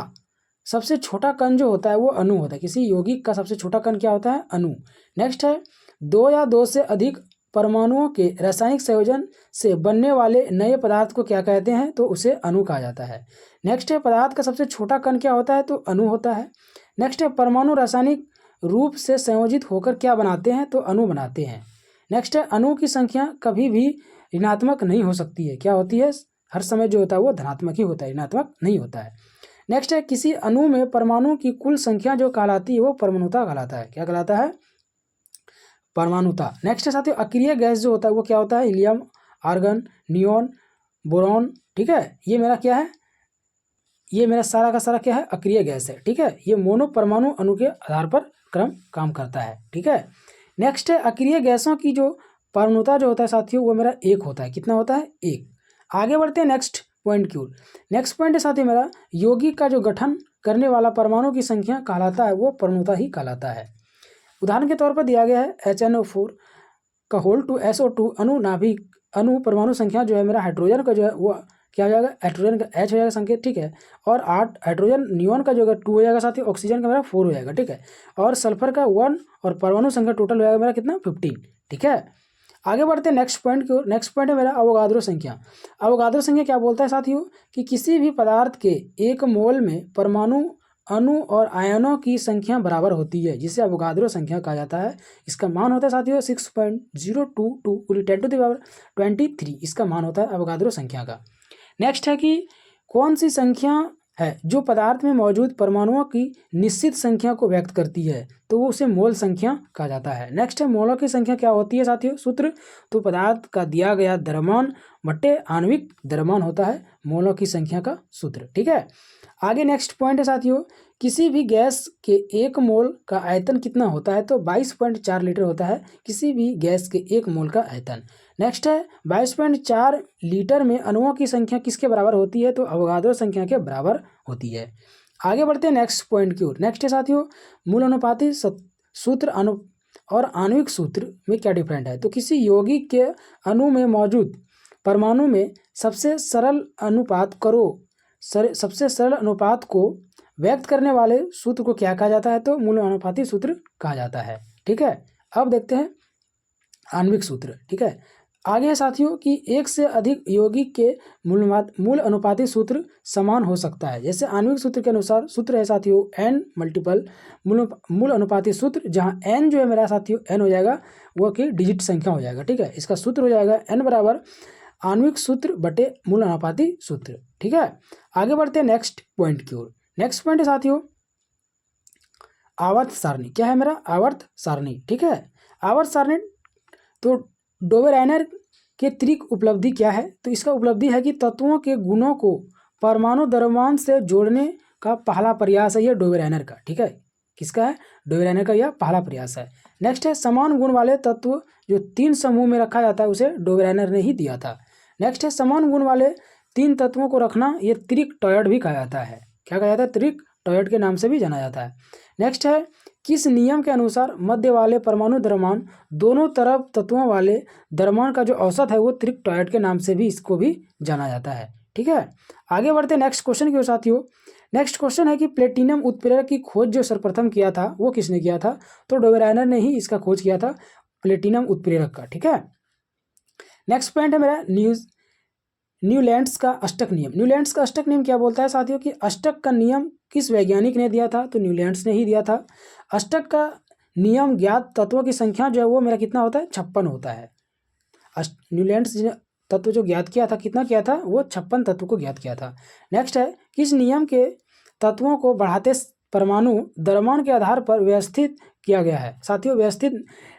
सबसे छोटा कण जो होता है वो अणु होता है। किसी यौगिक का सबसे छोटा कण क्या होता है? अणु। नेक्स्ट है दो या दो से अधिक परमाणुओं के रासायनिक संयोजन से बनने वाले नए पदार्थ को क्या कहते हैं? तो उसे अणु कहा जाता है। नेक्स्ट है पदार्थ का सबसे छोटा कण क्या होता है? तो अणु होता है। नेक्स्ट है परमाणु रासायनिक रूप से संयोजित होकर क्या बनाते हैं? तो अणु बनाते हैं। नेक्स्ट है अणु की संख्या कभी भी ऋणात्मक नहीं हो सकती है। क्या होती है? हर समय जो होता है वो धनात्मक ही होता है, ऋणात्मक नहीं होता है। नेक्स्ट है किसी अणु में परमाणु की कुल संख्या जो कहलाती है वो परमाणुता कहलाता है। क्या कहलाता है? परमाणुता। नेक्स्ट है साथियों अक्रिय गैस जो होता है वो क्या होता है? Helium, argon, neon, boron. ठीक है। ये मेरा क्या है? ये मेरा सारा का सारा क्या है? अक्रिय गैस है। ठीक है। ये मोनो परमाणु अणु के आधार पर क्रम काम करता है। ठीक है। नेक्स्ट है अक्रिय गैसों की जो परमाणुता जो होता है साथियों वो मेरा 1 होता है। कितना होता है? 1। आगे बढ़ते हैं नेक्स्ट पॉइंट की ओर। नेक्स्ट पॉइंट है साथियों मेरा यौगिक का जो गठन करने वाला परमाणु की संख्या कहलाता है वो परमाणुता ही कहलाता है। उदाहरण के तौर पर दिया गया है HNO4 का होल टू SO2 अणु नाभिक अणु परमाणु संख्या जो है मेरा हाइड्रोजन का जो है वो क्या हो जाएगा? हाइड्रोजन का H हो जाएगा संकेत। ठीक है। और 8 हाइड्रोजन नियॉन का जो है 2 हो जाएगा साथियों, ऑक्सीजन का मेरा 4 हो जाएगा। ठीक है। और सल्फर का 1 और परमाणु संख्या टोटल हो जाएगा मेरा कितना? 15। ठीक है। आगे बढ़ते हैं नेक्स्ट पॉइंट की ओर। नेक्स्ट पॉइंट है मेरा अवोगाद्रो संख्या। अवोगाद्रो संख्या क्या बोलता है साथियों कि किसी भी पदार्थ के 1 मोल में परमाणु अणु और आयनों की संख्या बराबर होती है जिसे अवोगाद्रो संख्या कहा जाता है। इसका मान होता है साथियों 6.022 × 10⁻23 इसका मान होता है अवोगाद्रो संख्या का। नेक्स्ट है कि कौन सी संख्या है जो पदार्थ में मौजूद परमाणुओं की निश्चित संख्या को व्यक्त करती है? तो वो उसे मोल संख्या कहा जाता है। नेक्स्ट है मोलों की संख्या क्या होती है साथियों? सूत्र तो पदार्थ का दिया गया द्रव्यमान बट्टे आणविक द्रव्यमान होता है मोलों की संख्या का सूत्र। ठीक है। आगे नेक्स्ट पॉइंट है साथियों किसी भी गैस के 1 मोल का आयतन कितना होता है? तो 22.4 लीटर होता है किसी भी गैस के 1 मोल का आयतन। नेक्स्ट है 22.4 लीटर में अणुओं की संख्या किसके बराबर होती है? तो अवोगाद्रो संख्या के बराबर होती है। आगे बढ़ते हैं नेक्स्ट पॉइंट की ओर। नेक्स्ट है साथियों मूल अनुपाती सूत्र और आणविक सूत्र में क्या डिफरेंट है? तो किसी यौगिक के अणु में मौजूद परमाणु में सबसे सरल अनुपात को व्यक्त करने वाले सूत्र को क्या कहा जाता है? तो मूल अनुपाती सूत्र कहा जाता है। ठीक है। अब देखते हैं आणविक सूत्र। ठीक है। आगे है साथियों कि एक से अधिक यौगिक के मूल अनुपाती सूत्र समान हो सकता है। जैसे आणविक सूत्र के अनुसार सूत्र है साथियों n मल्टीपल मूल अनुपाती सूत्र, जहाँ n जो है मेरा साथियों n हो जाएगा वो कि डिजिट संख्या हो जाएगा। ठीक है। इसका सूत्र हो जाएगा n बराबर आणविक सूत्र बटे मूल अनुपाती सूत्र। ठीक है। आगे बढ़ते हैं नेक्स्ट पॉइंट की ओर। नेक्स्ट पॉइंट है साथियों आवर्त सारणी। क्या है मेरा? आवर्त सारणी। ठीक है। आवर्त सारणी तो डोबेराइनर के त्रिक उपलब्धि क्या है? तो इसका उपलब्धि है कि तत्वों के गुणों को परमाणु द्रव्यमान से जोड़ने का पहला प्रयास है ये डोबेरेनर का, ठीक है। किसका है? डोबेरेनर का यह पहला प्रयास है। नेक्स्ट है समान गुण वाले तत्व जो 3 समूह में रखा जाता है उसे डोबेरेनर ने ही दिया था। नेक्स्ट है समान गुण वाले 3 तत्वों को रखना ये त्रिक-टॉयड भी कहा जाता है। क्या कहा जाता है? त्रिक-टॉयड के नाम से भी जाना जाता है। नेक्स्ट है किस नियम के अनुसार मध्य वाले परमाणु द्रव्यमान दोनों तरफ तत्वों वाले द्रव्यमान का जो औसत है वो त्रिक-टॉयड के नाम से भी इसको भी जाना जाता है, ठीक है। आगे बढ़ते हैं नेक्स्ट क्वेश्चन की ओर साथियों। नेक्स्ट क्वेश्चन है कि प्लेटिनम उत्प्रेरक की खोज जो सर्वप्रथम किया था वो किसने किया था? तो डोबेरेनर ने ही इसका खोज किया था प्लेटिनम उत्प्रेरक का, ठीक है। नेक्स्ट पॉइंट है मेरा न्यूलैंड्स का अष्टक नियम। न्यूलैंड्स का अष्टक नियम क्या बोलता है साथियों कि अष्टक का नियम किस वैज्ञानिक ने दिया था? तो न्यूलैंड्स ने ही दिया था। अष्टक का नियम ज्ञात तत्वों की संख्या जो है वो मेरा कितना होता है? 56 होता है। न्यूलैंड्स ने तत्व जो ज्ञात किया था कितना किया था? वो 56 तत्व को ज्ञात किया था। नेक्स्ट है किस नियम के तत्वों को बढ़ाते परमाणु द्रव्यमान के आधार पर व्यवस्थित किया गया है? साथियों व्यवस्थित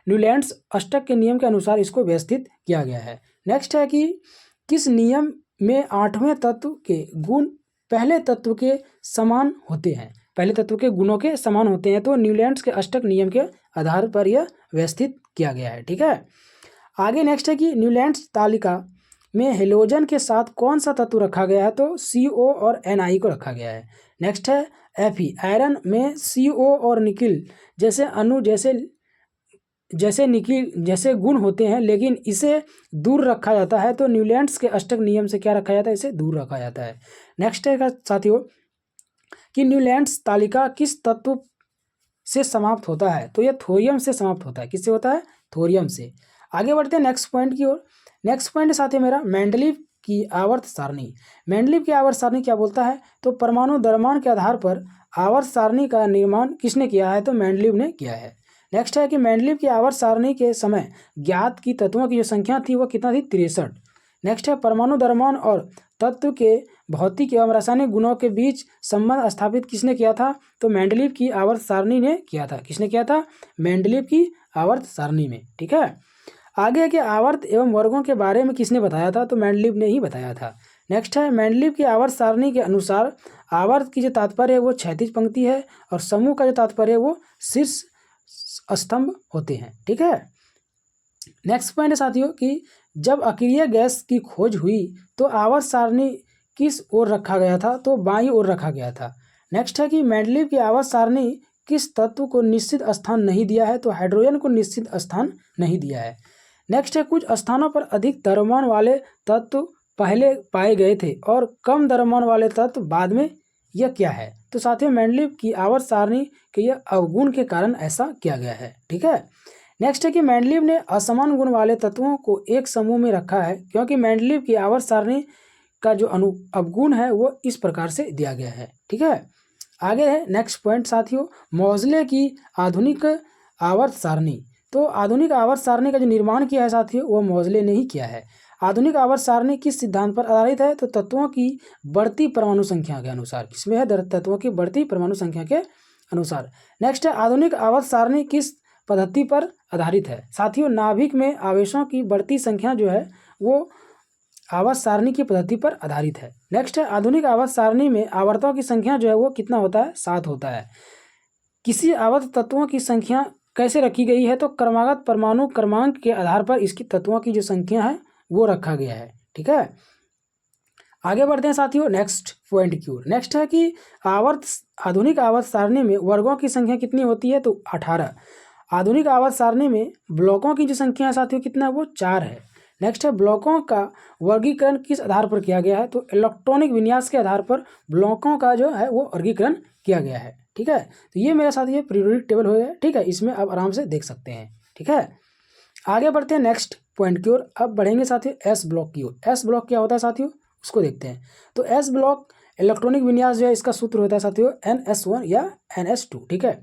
न्यूलैंड्स अष्टक के नियम के अनुसार इसको व्यवस्थित किया गया है। नेक्स्ट है कि किस नियम में 8वें तत्व के गुण पहले तत्व के समान होते हैं? पहले तत्व के गुणों के समान होते हैं। तो न्यूलैंड्स के अष्टक नियम के आधार पर यह व्यवस्थित किया गया है, ठीक है। आगे नेक्स्ट है कि न्यूलैंड्स तालिका में हेलोजन के साथ कौन सा तत्व रखा गया है? तो CO और Na को रखा गया है। नेक्स्ट है Fe आयरन में CO और निकिल जैसे अणु जैसे निकिल जैसे गुण होते हैं लेकिन इसे दूर रखा जाता है। तो न्यूलैंड्स के अष्टक नियम से क्या रखा जाता है? इसे दूर रखा जाता है। नेक्स्ट है साथियों कि न्यूलैंड्स तालिका किस तत्व से समाप्त होता है? तो यह थोरियम से समाप्त होता है। किससे होता है? थोरियम से। आगे बढ़ते हैं नेक्स्ट पॉइंट की ओर। नेक्स्ट पॉइंट साथियों मेरा मेंडलीव की आवर्त सारणी। मेंडलीव की आवर्त सारणी क्या बोलता है? तो परमाणु द्रव्यमान के आधार पर आवर्त सारणी का निर्माण किसने किया है? तो मेंडलीव ने किया है। नेक्स्ट है कि मेंडलीव की आवर्त सारणी के समय ज्ञात की तत्वों की जो संख्या थी वो कितना थी? 63। नेक्स्ट है परमाणु द्रव्यमान और तत्व के भौतिक एवं रासायनिक गुणों के बीच संबंध स्थापित किसने किया था? तो मेंडलीव की आवर्त सारणी ने किया था। किसने किया था? मेंडलीव की आवर्त सारणी में, ठीक है। आगे के आवर्त एवं वर्गों के बारे में किसने बताया था? तो मेंडलीव ने ही बताया था। नेक्स्ट है मेंडलीव की आवर्त सारणी के अनुसार आवर्त की जो तात्पर्य है वो क्षैतिज पंक्ति है और समूह का जो तात्पर्य है वो शीर्ष स्तंभ होते हैं, ठीक है। नेक्स्ट पॉइंट है साथियों कि जब अक्रिय गैस की खोज हुई तो आवर्त सारणी किस ओर रखा गया था? तो बाईं ओर रखा गया था। नेक्स्ट है कि मेंडलीव की आवर्त सारणी किस तत्व को निश्चित स्थान नहीं दिया है? तो हाइड्रोजन को निश्चित स्थान नहीं दिया है। नेक्स्ट है कुछ स्थानों पर अधिक द्रव्यमान वाले तत्व पहले पाए गए थे और कम द्रव्यमान वाले तत्व बाद में, यह क्या है? तो साथियों मेंडलीव की आवर्त सारणी के यह अवगुण के कारण ऐसा किया गया है, ठीक है। नेक्स्ट है कि मेंडलीव ने असमान गुण वाले तत्वों को एक समूह में रखा है क्योंकि मेंडलीव की आवर्त सारणी का जो अवगुण है वो इस प्रकार से दिया गया है, ठीक है। आगे है नेक्स्ट पॉइंट साथियों मोज़ले की आधुनिक आवर्त सारणी। तो आधुनिक आवर्त सारणी का जो निर्माण किया है साथियों वो मोज़ले ने ही किया है। आधुनिक आवर्त सारणी किस सिद्धांत पर आधारित है? तो तत्वों की बढ़ती परमाणु संख्या के अनुसार। किसमें है? तत्वों की बढ़ती परमाणु संख्या के अनुसार। नेक्स्ट है आधुनिक आवर्त सारणी किस पद्धति पर आधारित है? साथियों नाभिक में आवेशों की बढ़ती संख्या जो है वो आवर्त सारणी की पद्धति पर आधारित है। नेक्स्ट है आधुनिक आवर्त सारणी में आवर्तों की संख्या जो है वो कितना होता है? 7 होता है। किसी आवर्त तत्वों की संख्या कैसे रखी गई है? तो क्रमागत परमाणु क्रमांक के आधार पर इसकी तत्वों की जो संख्या है वो रखा गया है, ठीक है। आगे बढ़ते हैं साथियों नेक्स्ट पॉइंट की ओर। नेक्स्ट है कि आधुनिक आवर्त सारणी में वर्गों की संख्या कितनी होती है? तो 18। आधुनिक आवर्त सारणी में ब्लॉकों की जो संख्या है साथियों कितना है? वो 4 है। नेक्स्ट है ब्लॉकों का वर्गीकरण किस आधार पर किया गया है? तो इलेक्ट्रॉनिक विन्यास के आधार पर ब्लॉकों का जो है वो वर्गीकरण किया गया है, ठीक है। तो ये मेरा साथ ये पीरियोडिक टेबल हो गया, ठीक है। इसमें आप आराम से देख सकते हैं, ठीक है। आगे बढ़ते हैं नेक्स्ट पॉइंट की ओर। अब बढ़ेंगे साथियों एस ब्लॉक की ओर। एस ब्लॉक क्या होता है साथियों उसको देखते हैं। तो एस ब्लॉक इलेक्ट्रॉनिक विन्यास जो है इसका सूत्र होता है साथियों NS1 या NS2, ठीक है।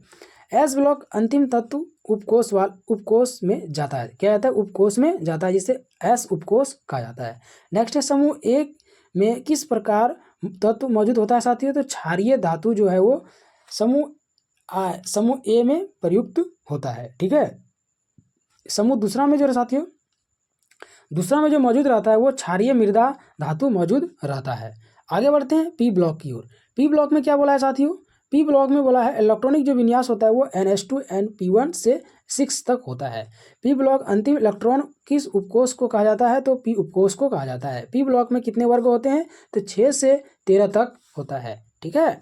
एस ब्लॉक अंतिम तत्व उपकोष में जाता है। क्या जाता है? उपकोष में जाता है, जिसे एस उपकोष कहा जाता है। नेक्स्ट है समूह एक में किस प्रकार तत्व मौजूद होता है साथियों? तो क्षारीय धातु जो है वो समूह ए में प्रयुक्त होता है, ठीक है। समूह दूसरा में जो साथियों दूसरा में जो मौजूद रहता है वो क्षारीय मृदा धातु मौजूद रहता है। आगे बढ़ते हैं पी ब्लॉक की ओर। पी ब्लॉक में क्या बोला है साथियों, पी ब्लॉक में बोला है इलेक्ट्रॉनिक जो विन्यास होता है वो NH2 NP1 से 6 तक होता है। पी ब्लॉक अंतिम इलेक्ट्रॉन किस उपकोष को कहा जाता है, तो पी उपकोष को कहा जाता है। पी ब्लॉक में कितने वर्ग होते हैं, तो 6 से 13 तक होता है। ठीक है,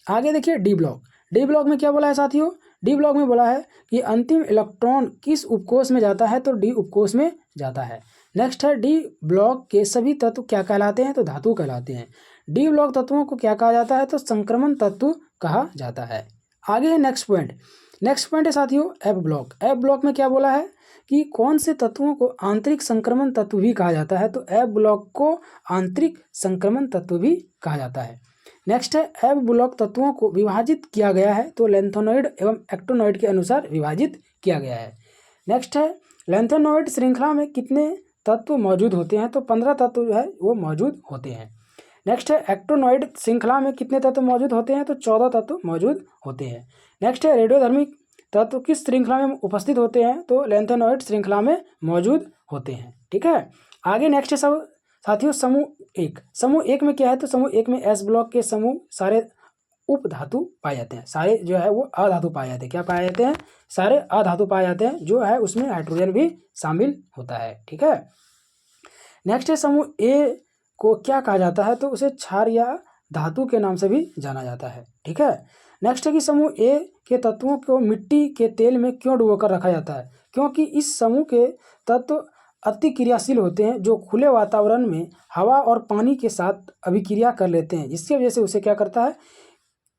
आगे देखिए डी ब्लॉक। डी ब्लॉक में क्या बोला है साथियों, डी ब्लॉक में बोला है कि अंतिम इलेक्ट्रॉन किस उपकोष में जाता है, तो डी उपकोष में जाता है। नेक्स्ट है डी ब्लॉक के सभी तत्व क्या कहलाते हैं, तो धातु कहलाते हैं। डी ब्लॉक तत्वों को क्या कहा जाता है, तो संक्रमण तत्व कहा जाता है। आगे है नेक्स्ट पॉइंट। नेक्स्ट पॉइंट है साथियों एफ ब्लॉक। एफ ब्लॉक में क्या बोला है कि कौन से तत्वों को आंतरिक संक्रमण तत्व भी कहा जाता है, तो एफ ब्लॉक को आंतरिक संक्रमण तत्व भी कहा जाता है। नेक्स्ट है एफ ब्लॉक तत्वों को विभाजित किया गया है, तो लैंथेनॉइड एवं एक्टिनॉइड के अनुसार विभाजित किया गया है। नेक्स्ट है लैंथेनॉइड श्रृंखला में कितने तत्व मौजूद होते हैं, तो 15 तत्व जो है वो मौजूद होते हैं। नेक्स्ट है एक्टिनॉइड श्रृंखला में कितने तत्व मौजूद होते हैं, तो 14 तत्व मौजूद होते हैं। नेक्स्ट है रेडियोधर्मिक तत्व किस श्रृंखला में उपस्थित होते हैं, तो लैंथेनॉइड श्रृंखला में मौजूद होते हैं। ठीक है, आगे नेक्स्ट है सब साथियों समूह एक। समूह एक में क्या है, तो समूह एक में एस ब्लॉक के समूह सारे उप धातु पाए जाते हैं, सारे जो है वो अधातु पाए जाते हैं। क्या पाए जाते हैं, सारे अधातु पाए जाते हैं, जो है उसमें हाइड्रोजन भी शामिल होता है। ठीक है, नेक्स्ट है समूह ए को क्या कहा जाता है, तो उसे क्षार या धातु के नाम से भी जाना जाता है। ठीक है, नेक्स्ट है कि समूह ए के तत्वों को मिट्टी के तेल में क्यों डुबोकर रखा जाता है, क्योंकि इस समूह के तत्व अति क्रियाशील होते हैं, जो खुले वातावरण में हवा और पानी के साथ अभिक्रिया कर लेते हैं, जिसकी वजह से उसे क्या करता है,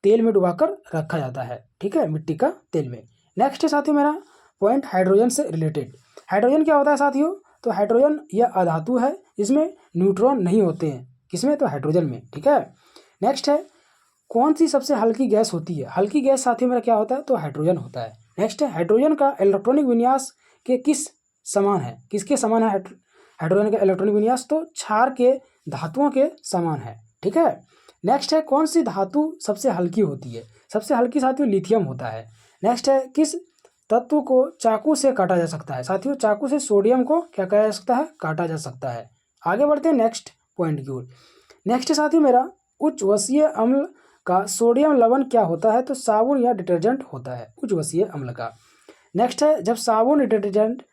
तेल में डुबाकर रखा जाता है। ठीक है, मिट्टी का तेल में। नेक्स्ट है साथियों मेरा पॉइंट हाइड्रोजन से रिलेटेड। हाइड्रोजन क्या होता है साथियों, तो हाइड्रोजन यह अधातु है, इसमें न्यूट्रॉन नहीं होते हैं, किसमें, तो हाइड्रोजन में। ठीक है, नेक्स्ट है कौन सी सबसे हल्की गैस होती है। हल्की गैस साथियों मेरा क्या होता है, तो हाइड्रोजन होता है। नेक्स्ट है हाइड्रोजन का इलेक्ट्रॉनिक विन्यास के किस समान है, किसके समान है हाइड्रोजन का इलेक्ट्रॉनिक विन्यास, तो क्षार के धातुओं के समान है। ठीक है, नेक्स्ट है कौन सी धातु सबसे हल्की होती है, सबसे हल्की साथियों लिथियम होता है। नेक्स्ट है किस तत्व को चाकू से काटा जा सकता है, साथियों चाकू से सोडियम को क्या किया जा सकता है, काटा जा सकता है। आगे बढ़ते हैं नेक्स्ट पॉइंट की ओर। नेक्स्ट है साथियों मेरा उच्च वसीय अम्ल का सोडियम लवण क्या होता है, तो साबुन या डिटर्जेंट होता है उच्च वसीय अम्ल का। नेक्स्ट है जब साबुन डिटर्जेंट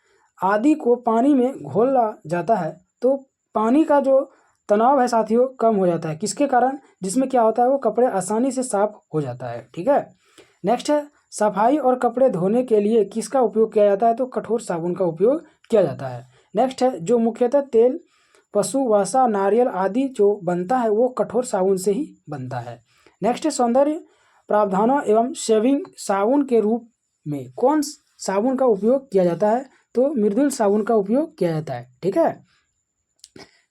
आदि को पानी में घोला जाता है, तो पानी का जो तनाव है साथियों कम हो जाता है, किसके कारण, जिसमें क्या होता है वो कपड़े आसानी से साफ हो जाता है। ठीक है, नेक्स्ट है सफाई और कपड़े धोने के लिए किसका उपयोग किया जाता है, तो कठोर साबुन का उपयोग किया जाता है। नेक्स्ट है जो मुख्यतः तेल पशु वसा नारियल आदि जो बनता है वो कठोर साबुन से ही बनता है। नेक्स्ट है सौंदर्य प्रावधानों एवं शेविंग साबुन के रूप में कौन साबुन का उपयोग किया जाता है, तो मृदुल साबुन का उपयोग किया जाता है। ठीक है,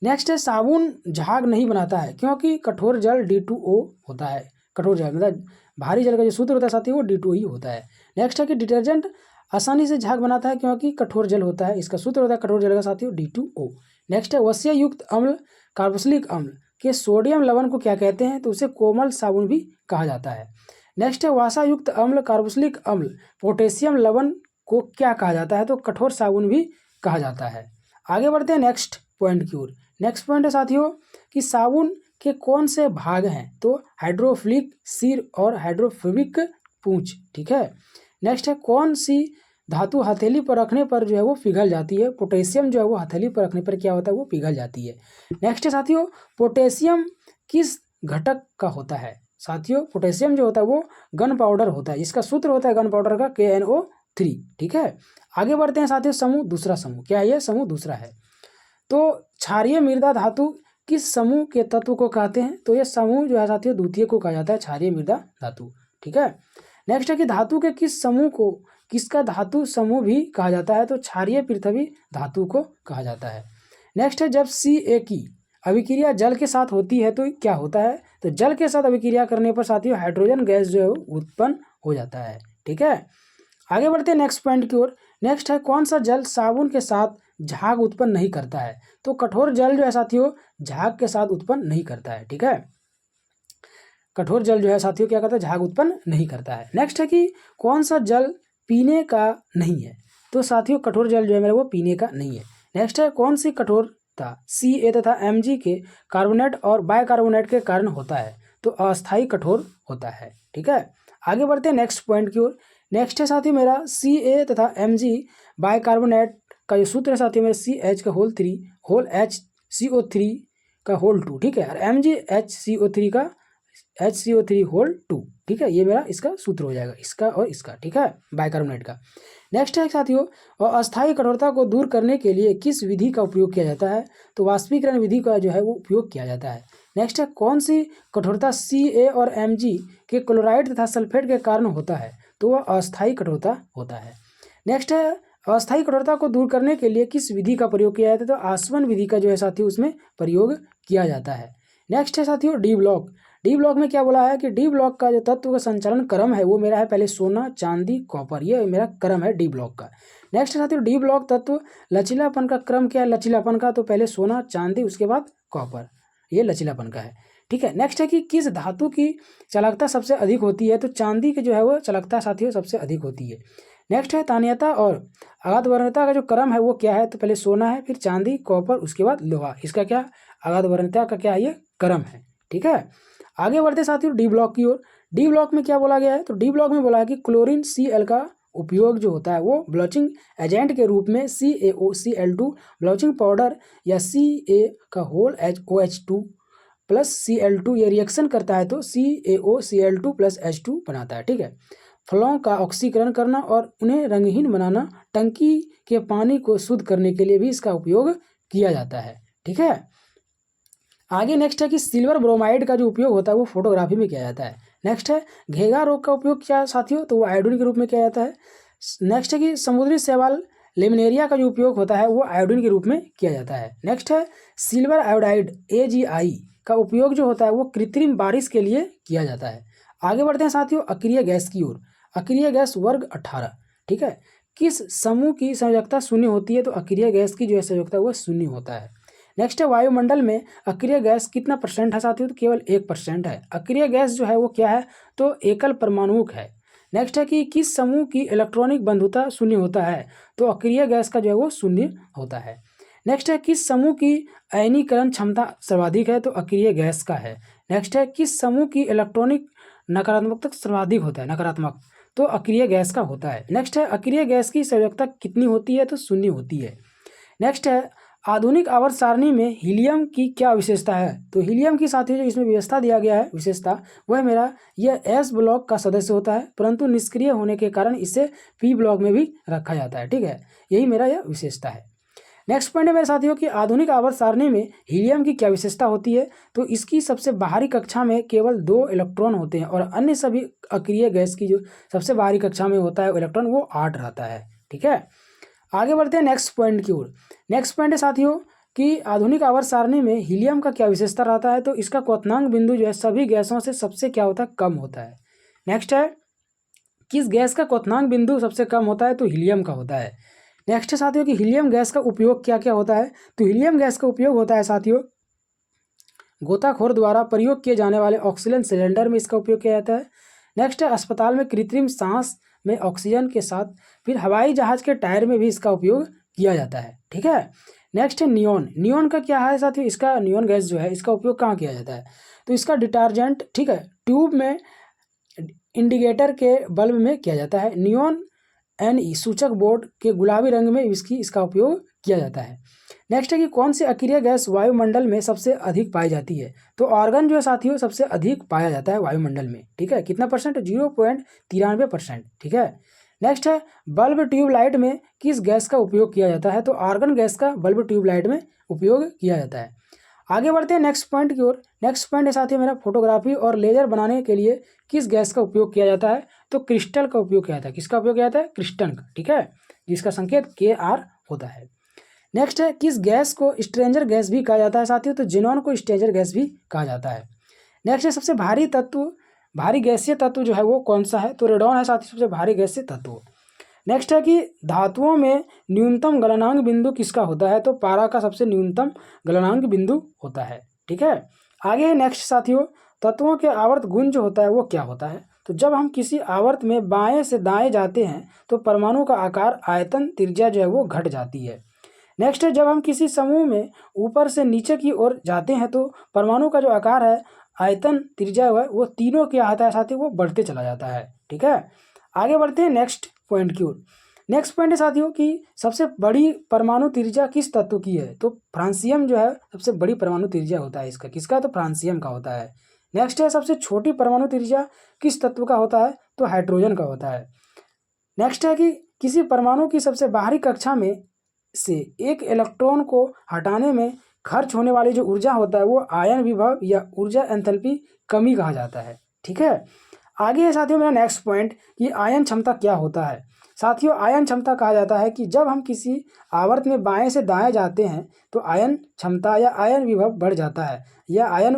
नेक्स्ट है साबुन झाग नहीं बनाता है, क्योंकि कठोर जल D2O होता है। कठोर जल मतलब भारी जल का जो सूत्र होता है साथियों वो D2O ही होता है। नेक्स्ट है कि डिटर्जेंट आसानी से झाग बनाता है, क्योंकि कठोर जल होता है, इसका सूत्र होता है कठोर जल का साथियों D2O। नेक्स्ट है वसीय युक्त अम्ल कार्बोक्सिलिक अम्ल के सोडियम लवण को क्या कहते हैं, तो उसे कोमल साबुन भी कहा जाता है। नेक्स्ट है वासा युक्त अम्ल कार्बोक्सिलिक अम्ल पोटेशियम लवण को क्या कहा जाता है, तो कठोर साबुन भी कहा जाता है। आगे बढ़ते हैं नेक्स्ट पॉइंट की ओर। नेक्स्ट पॉइंट है साथियों कि साबुन के कौन से भाग हैं, तो हाइड्रोफिलिक सिर और हाइड्रोफोबिक पूंछ। ठीक है, नेक्स्ट है कौन सी धातु हथेली पर रखने पर जो है वो पिघल जाती है, पोटेशियम जो है वो हथेली पर रखने पर क्या होता है वो पिघल जाती है। नेक्स्ट है साथियों पोटेशियम किस घटक का होता है, साथियों पोटेशियम जो होता है वो गन पाउडर होता है, इसका सूत्र होता है गन पाउडर का KNO3। ठीक है, आगे बढ़ते हैं साथियों समूह दूसरा। समूह क्या है, ये समूह दूसरा है। तो क्षारीय मृदा धातु किस समूह के तत्व को कहते हैं, तो ये समूह जो है साथियों द्वितीय को कहा जाता है क्षारीय मृदा धातु। ठीक है, नेक्स्ट है कि धातु के किस समूह को किसका धातु समूह भी कहा जाता है, तो क्षारीय पृथ्वी धातु को कहा जाता है। नेक्स्ट है जब Ca की अभिक्रिया जल के साथ होती है तो क्या होता है, तो जल के साथ अभिक्रिया करने पर साथियों हाइड्रोजन गैस जो है उत्पन्न हो जाता है। ठीक है, आगे बढ़ते हैं नेक्स्ट पॉइंट की ओर। नेक्स्ट है कौन सा जल साबुन के साथ झाग उत्पन्न नहीं करता है, तो कठोर जल जो है साथियों झाग के साथ उत्पन्न नहीं करता है। ठीक है, कठोर जल जो है साथियों क्या करता है, झाग उत्पन्न नहीं करता है। नेक्स्ट है कि कौन सा जल पीने का नहीं है, तो साथियों कठोर जल जो है मेरा वो पीने का नहीं है। नेक्स्ट है कौन सी कठोर कठोरता Ca तथा Mg के कार्बोनेट और बाइकार्बोनेट के कारण होता है तो अस्थायी कठोर होता है। ठीक है, आगे बढ़ते हैं नेक्स्ट पॉइंट की ओर। नेक्स्ट है साथियों मेरा Ca तथा Mg बाइकार्बोनेट का जो सूत्र है साथियों मेरा CH का होल 3 होल HCO3 का होल 2। ठीक है, और MgHCO3 का HCO3 होल 2। ठीक है, ये मेरा इसका सूत्र हो जाएगा, इसका और इसका। ठीक है, बाइकार्बोनेट का। नेक्स्ट है साथियों, और अस्थायी कठोरता को दूर करने के लिए किस विधि का उपयोग किया जाता है तो वाष्पीकरण विधि का जो है वो उपयोग किया जाता है। नेक्स्ट है कौन सी कठोरता Ca और Mg के क्लोराइड तथा सल्फेट के कारण होता है तो वह अस्थायी कठोरता होता है। नेक्स्ट है अस्थायी कठोरता को दूर करने के लिए किस विधि का प्रयोग किया जाता है तो आसवन विधि का जो है साथियों उसमें प्रयोग किया जाता है। नेक्स्ट है साथियों डी ब्लॉक। डी ब्लॉक में क्या बोला है कि डी ब्लॉक का जो तत्व का संचालन क्रम है वो मेरा है पहले सोना, चांदी, कॉपर, ये मेरा क्रम है डी ब्लॉक का। नेक्स्ट है साथियों डी ब्लॉक तत्व लचीलापन का क्रम क्या है लचीलापन का तो पहले सोना, चांदी, उसके बाद कॉपर, ये लचीलापन का है। ठीक है, नेक्स्ट है कि किस धातु की चालकता सबसे अधिक होती है तो चांदी की जो है वो चालकता साथियों सबसे अधिक होती है। नेक्स्ट है तानीयता और आघात वर्णता का जो क्रम है वो क्या है तो पहले सोना है, फिर चांदी, कॉपर, उसके बाद लोहा, इसका क्या आघात वर्णता का क्या है ये क्रम है। ठीक है, आगे बढ़ते साथियों डी ब्लॉक की ओर। डी ब्लॉक में क्या बोला गया है तो डी ब्लॉक में बोला है कि क्लोरीन Cl का उपयोग जो होता है वो ब्लॉचिंग एजेंट के रूप में CaOCl2 ब्लॉचिंग पाउडर या Ca का होल OH2 प्लस Cl2 ये रिएक्शन करता है तो CaOCl2 प्लस H2 बनाता है। ठीक है, फलों का ऑक्सीकरण करना और उन्हें रंगहीन बनाना, टंकी के पानी को शुद्ध करने के लिए भी इसका उपयोग किया जाता है। ठीक है, आगे नेक्स्ट है कि सिल्वर ब्रोमाइड का जो उपयोग होता है वो फोटोग्राफी में किया जाता है। नेक्स्ट है घेगा रोग का उपयोग क्या साथियों तो वो आयोडीन के रूप में किया जाता है। नेक्स्ट है कि समुद्री शैवाल लेमिनेरिया का जो उपयोग होता है वो आयोडीन के रूप में किया जाता है। नेक्स्ट है सिल्वर आयोडाइड AgI का उपयोग जो होता है वो कृत्रिम बारिश के लिए किया जाता है। आगे बढ़ते हैं साथियों अक्रिय गैस की ओर। अक्रिय गैस वर्ग 18। ठीक है, किस समूह की संयोजकता शून्य होती है तो अक्रिय गैस की जो है संयोजकता वो शून्य होता है। नेक्स्ट है वायुमंडल में अक्रिय गैस कितना % है साथियों तो केवल 1% है। अक्रिय गैस जो है वो क्या है तो एकल परमाणुक है। नेक्स्ट है कि किस समूह की इलेक्ट्रॉनिक बंधुता शून्य होता है तो अक्रिय गैस का जो है वो शून्य होता है। नेक्स्ट है किस समूह की आयनीकरण क्षमता सर्वाधिक है तो अक्रिय गैस का है। नेक्स्ट है किस समूह की इलेक्ट्रॉनिक नकारात्मकता सर्वाधिक होता है नकारात्मक तो अक्रिय गैस का होता है। नेक्स्ट है अक्रिय गैस की संयोजकता कितनी होती है तो शून्य होती है। नेक्स्ट है आधुनिक आवर्त सारणी में हीलियम की क्या विशेषता है तो हीलियम की साथ ही जो इसमें व्यवस्था दिया गया है विशेषता वह मेरा यह S ब्लॉक का सदस्य होता है परंतु निष्क्रिय होने के कारण इसे P ब्लॉक में भी रखा जाता है। ठीक है, यही मेरा यह विशेषता है। नेक्स्ट पॉइंट है मेरे साथियों कि आधुनिक आवर्त सारणी में हीलियम की क्या विशेषता होती है तो इसकी सबसे बाहरी कक्षा में केवल 2 इलेक्ट्रॉन होते हैं और अन्य सभी अक्रिय गैस की जो सबसे बाहरी कक्षा में होता है इलेक्ट्रॉन वो 8 रहता है। ठीक है, आगे बढ़ते हैं नेक्स्ट पॉइंट की ओर। नेक्स्ट पॉइंट है साथियों कि आधुनिक आवर्त सारणी में हीलियम का क्या विशेषता रहता है तो इसका क्वथनांक बिंदु जो है सभी गैसों से सबसे क्या होता है कम होता है। नेक्स्ट है किस गैस का क्वथनांक बिंदु सबसे कम होता है तो हीलियम का होता है। नेक्स्ट है साथियों कि हीलियम गैस का उपयोग क्या क्या होता है तो हीलियम गैस का उपयोग होता है साथियों गोताखोर द्वारा प्रयोग किए जाने वाले ऑक्सीजन सिलेंडर में इसका उपयोग किया जाता है। नेक्स्ट है अस्पताल में कृत्रिम सांस में ऑक्सीजन के साथ, फिर हवाई जहाज के टायर में भी इसका उपयोग किया जाता है। ठीक है, नेक्स्ट है नियॉन। नियॉन का क्या है साथियों इसका नियॉन गैस जो है इसका उपयोग कहाँ किया जाता है तो इसका डिटर्जेंट ठीक है ट्यूब में इंडिकेटर के बल्ब में किया जाता है। नियॉन Ne सूचक बोर्ड के गुलाबी रंग में इसका उपयोग किया जाता है। नेक्स्ट है कि कौन सी अक्रिय गैस वायुमंडल में सबसे अधिक पाई जाती है तो आर्गन जो है साथियों सबसे अधिक पाया जाता है वायुमंडल में। ठीक है, कितना %? 0.93%। ठीक है, नेक्स्ट है बल्ब ट्यूबलाइट में किस गैस का उपयोग किया जाता है तो आर्गन गैस का बल्ब ट्यूबलाइट में उपयोग किया जाता है। आगे बढ़ते हैं नेक्स्ट पॉइंट की ओर। नेक्स्ट पॉइंट है साथियों मेरा फोटोग्राफी और लेजर बनाने के लिए किस गैस का उपयोग किया जाता है तो क्रिस्टल का उपयोग किया जाता है। किसका उपयोग किया जाता है क्रिस्टल का। ठीक है, जिसका संकेत Kr होता है। नेक्स्ट है किस गैस को स्ट्रेंजर गैस भी कहा जाता है साथियों तो जिनॉन को स्ट्रेंजर गैस भी कहा जाता है। नेक्स्ट है सबसे भारी गैसीय तत्व जो है वो कौन सा है तो रेडॉन है साथियों सबसे भारी गैसीय तत्व। नेक्स्ट है कि धातुओं में न्यूनतम गलनांक बिंदु किसका होता है तो पारा का सबसे न्यूनतम गलनांक बिंदु होता है। ठीक है, आगे नेक्स्ट साथियों तत्वों के आवर्त गुण जो होता है वो क्या होता है तो जब हम किसी आवर्त में बाएं से दाएं जाते हैं तो परमाणु का आकार, आयतन, त्रिज्या जो है वो घट जाती है। नेक्स्ट है, जब हम किसी समूह में ऊपर से नीचे की ओर जाते हैं तो परमाणु का जो आकार है, आयतन, त्रिज्या है, वो तीनों क्या आता है साथियों, वो बढ़ते चला जाता है। ठीक है, आगे बढ़ते हैं नेक्स्ट पॉइंट की ओर। नेक्स्ट पॉइंट है साथियों कि सबसे बड़ी परमाणु त्रिज्या किस तत्व की है, तो फ्रांसियम जो है सबसे बड़ी परमाणु त्रिज्या होता है इसका, किसका, तो फ्रांसियम का होता है। नेक्स्ट है, सबसे छोटी परमाणु त्रिज्या किस तत्व का होता है, तो हाइड्रोजन का होता है। नेक्स्ट है कि किसी परमाणु की सबसे बाहरी कक्षा में से एक इलेक्ट्रॉन को हटाने में खर्च होने वाली जो ऊर्जा होता है वो आयन विभव या ऊर्जा एंथैल्पी कमी कहा जाता है। ठीक है, आगे है साथियों मेरा नेक्स्ट पॉइंट कि आयन क्षमता क्या होता है। साथियों, आयन क्षमता कहा जाता है कि जब हम किसी आवर्त में बाएं से दाएं जाते हैं तो आयन क्षमता या आयन विभव बढ़ जाता है, या आयन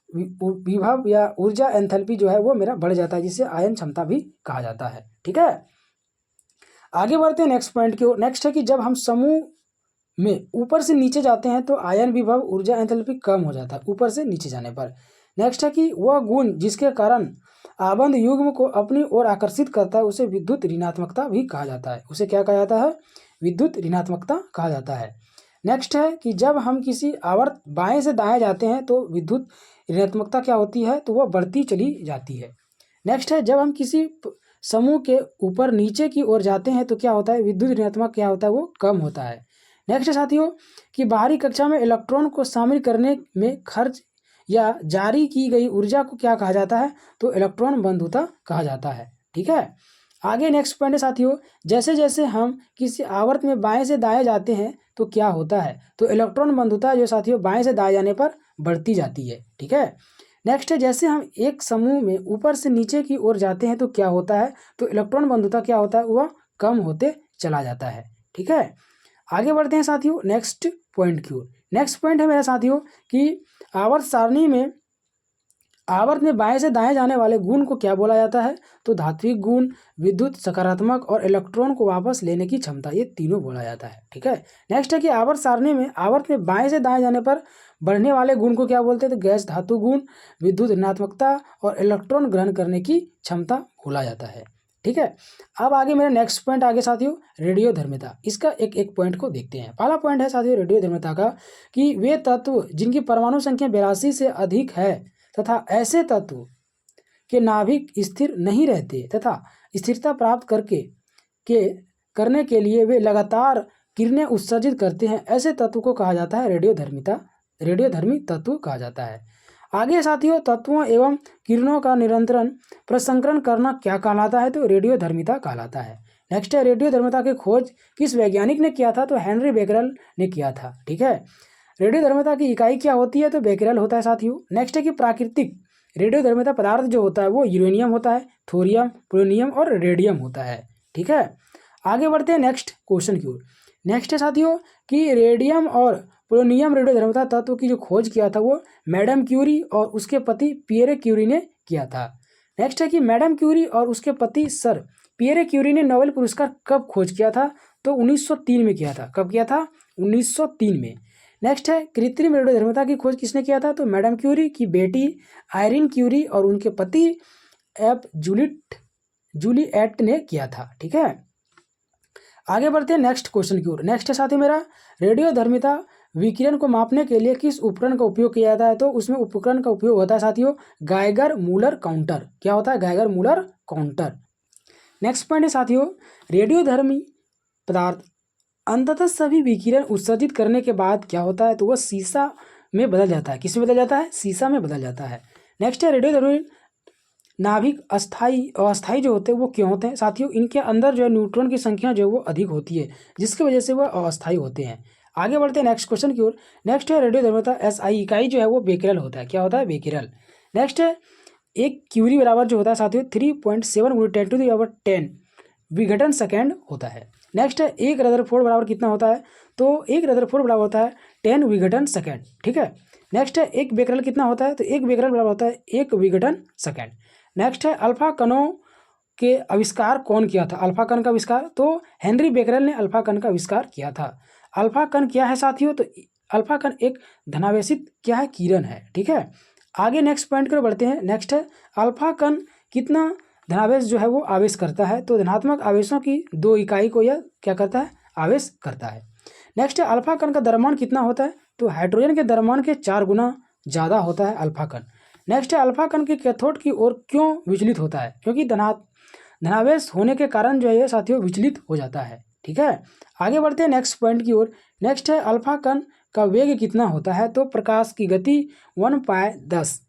विभव या ऊर्जा एंथैल्पी जो है वो मेरा बढ़ जाता है, जिसे आयन क्षमता भी कहा जाता है। ठीक है, आगे बढ़ते हैं नेक्स्ट पॉइंट की ओर। नेक्स्ट है कि जब हम समूह में ऊपर से नीचे जाते हैं तो आयन विभव ऊर्जा एंथैल्पी कम हो जाता है ऊपर से नीचे जाने पर। नेक्स्ट है कि वह गुण जिसके कारण आबंध युग्म को अपनी ओर आकर्षित करता है उसे विद्युत ऋणात्मकता भी कहा जाता है। उसे क्या कहा जाता है, विद्युत ऋणात्मकता कहा जाता है। नेक्स्ट है कि जब हम किसी आवर्त बाएं से दाएं जाते हैं तो विद्युत ऋणात्मकता क्या होती है, तो वह बढ़ती चली जाती है। नेक्स्ट है, जब हम किसी समूह के ऊपर नीचे की ओर जाते हैं तो क्या होता है, विद्युत ऋणात्मक क्या होता है, वो कम होता है। नेक्स्ट साथियों कि बाहरी कक्षा में इलेक्ट्रॉन को शामिल करने में खर्च या जारी की गई ऊर्जा को क्या कहा जाता है, तो इलेक्ट्रॉन बंधुता कहा जाता है। ठीक है, आगे नेक्स्ट पॉइंट है साथियों, जैसे जैसे हम किसी आवर्त में बाएं से दाएं जाते हैं तो क्या होता है, तो इलेक्ट्रॉन बंधुता जो साथियों बाएं से दाएं जाने पर बढ़ती जाती है। ठीक है, नेक्स्ट है, जैसे हम एक समूह में ऊपर से नीचे की ओर जाते हैं तो क्या होता है, तो इलेक्ट्रॉन बंधुता क्या होता है, वह कम होते चला जाता है। ठीक है, आगे बढ़ते हैं साथियों नेक्स्ट पॉइंट की ओर। नेक्स्ट पॉइंट है मेरे साथियों कि आवर्त सारणी में आवर्त में बाएं से दाएं जाने वाले गुण को क्या बोला जाता है, तो धात्विक गुण, विद्युत सकारात्मक और इलेक्ट्रॉन को वापस लेने की क्षमता, ये तीनों बोला जाता है। ठीक है, नेक्स्ट है कि आवर्त सारणी में आवर्त में बाएं से दाएं जाने पर बढ़ने वाले गुण को क्या बोलते हैं, तो गैस धातु गुण, विद्युत ऋणात्मकता और इलेक्ट्रॉन ग्रहण करने की क्षमता बोला जाता है। ठीक है, अब आगे मेरा नेक्स्ट पॉइंट आगे साथियों रेडियोधर्मिता, इसका एक एक पॉइंट को देखते हैं। पहला पॉइंट है साथियों रेडियोधर्मिता का कि वे तत्व जिनकी परमाणु संख्या 82 से अधिक है तथा ऐसे तत्व के नाभिक स्थिर नहीं रहते तथा स्थिरता प्राप्त करने के लिए वे लगातार किरणें उत्सर्जित करते हैं, ऐसे तत्व को कहा जाता है रेडियोधर्मी तत्व कहा जाता है। आगे साथियों तत्वों एवं किरणों का निरंतर प्रसंकरण करना क्या कहलाता है, तो रेडियोधर्मिता कहलाता है। नेक्स्ट है, रेडियोधर्मिता की खोज किस वैज्ञानिक ने किया था, तो हेनरी बेकरेल ने किया था। ठीक है, रेडियोधर्मिता की इकाई क्या होती है, तो बेकरेल होता है साथियों। नेक्स्ट है कि प्राकृतिक रेडियोधर्मिता पदार्थ जो होता है वो यूरेनियम होता है, थोरियम, पोलोनियम और रेडियम होता है। ठीक है, आगे बढ़ते हैं नेक्स्ट क्वेश्चन की ओर। नेक्स्ट है साथियों कि रेडियम और पोलोनियम रेडियोधर्मिता तत्व की जो खोज किया था वो मैडम क्यूरी और उसके पति पियरे क्यूरी ने किया था। नेक्स्ट है कि मैडम क्यूरी और उसके पति सर पियरे क्यूरी ने नोबेल पुरस्कार कब खोज किया था, तो 1903 में किया था। कब किया था, 1903 में। नेक्स्ट है कृत्रिम रेडियोधर्मिता की खोज किसने किया था, तो मैडम क्यूरी की बेटी आयरीन क्यूरी और उनके पति एफ जूलिएट ने किया था। ठीक है, आगे बढ़ते हैं नेक्स्ट क्वेश्चन की ओर। नेक्स्ट है साथी मेरा रेडियोधर्मिता विकिरण को मापने के लिए किस उपकरण का उपयोग किया जाता है, तो उसमें उपकरण का उपयोग होता है साथियों गाइगर मूलर काउंटर। क्या होता है, Geiger Muller counter. Next point है साथियों रेडियोधर्मी पदार्थ अंततः सभी विकिरण उत्सर्जित करने के बाद क्या होता है, तो वह सीसा में बदल जाता है। किस में बदल जाता है, सीसा में बदल जाता है। नेक्स्ट है रेडियोधर्मी नाभिक अस्थाई और अस्थाई जो होते हैं वो क्यों होते हैं साथियों, इनके अंदर जो है न्यूट्रॉन की संख्या जो है वो अधिक होती है जिसकी वजह से वह अस्थाई होते हैं। आगे बढ़ते हैं नेक्स्ट क्वेश्चन की ओर। नेक्स्ट है रेडियोधर्मिता एसआई इकाई जो है वो बेकेरल होता है। क्या होता है, बेकेरल। नेक्स्ट है एक क्यूरी बराबर जो होता है साथियों 3.7 × 10⁻10 विघटन सेकेंड होता है। नेक्स्ट है एक रदरफोर्ड बराबर कितना होता है, तो एक रदरफोर्ड बराबर होता है 10 विघटन सेकेंड। ठीक है, नेक्स्ट है एक बेकेरल कितना होता है, तो एक बेकेरल बराबर होता है 1 विघटन सेकेंड। नेक्स्ट है अल्फा कणों के आविष्कार कौन किया था, अल्फा कण का आविष्कार, तो हेनरी बेकेरल ने अल्फा कण का आविष्कार किया था। अल्फा कण क्या है साथियों, तो अल्फा कण एक धनावेशित क्या है, किरण है। ठीक है, आगे नेक्स्ट पॉइंट की ओर बढ़ते हैं। नेक्स्ट है अल्फा कण कितना धनावेश जो है वो आवेश करता है, तो धनात्मक आवेशों की 2 इकाई को यह क्या करता है, आवेश करता है। नेक्स्ट है अल्फा कण का द्रव्यमान कितना होता है, तो हाइड्रोजन के द्रव्यमान के 4 गुना ज़्यादा होता है अल्फा कण। नेक्स्ट है अल्फा कण के कैथोड की ओर क्यों विचलित होता है, क्योंकि धनावेश होने के कारण जो है ये साथियों विचलित हो जाता है। ठीक है, आगे बढ़ते हैं नेक्स्ट पॉइंट की ओर। नेक्स्ट है अल्फा कण का वेग कितना होता है, तो प्रकाश की गति 1/10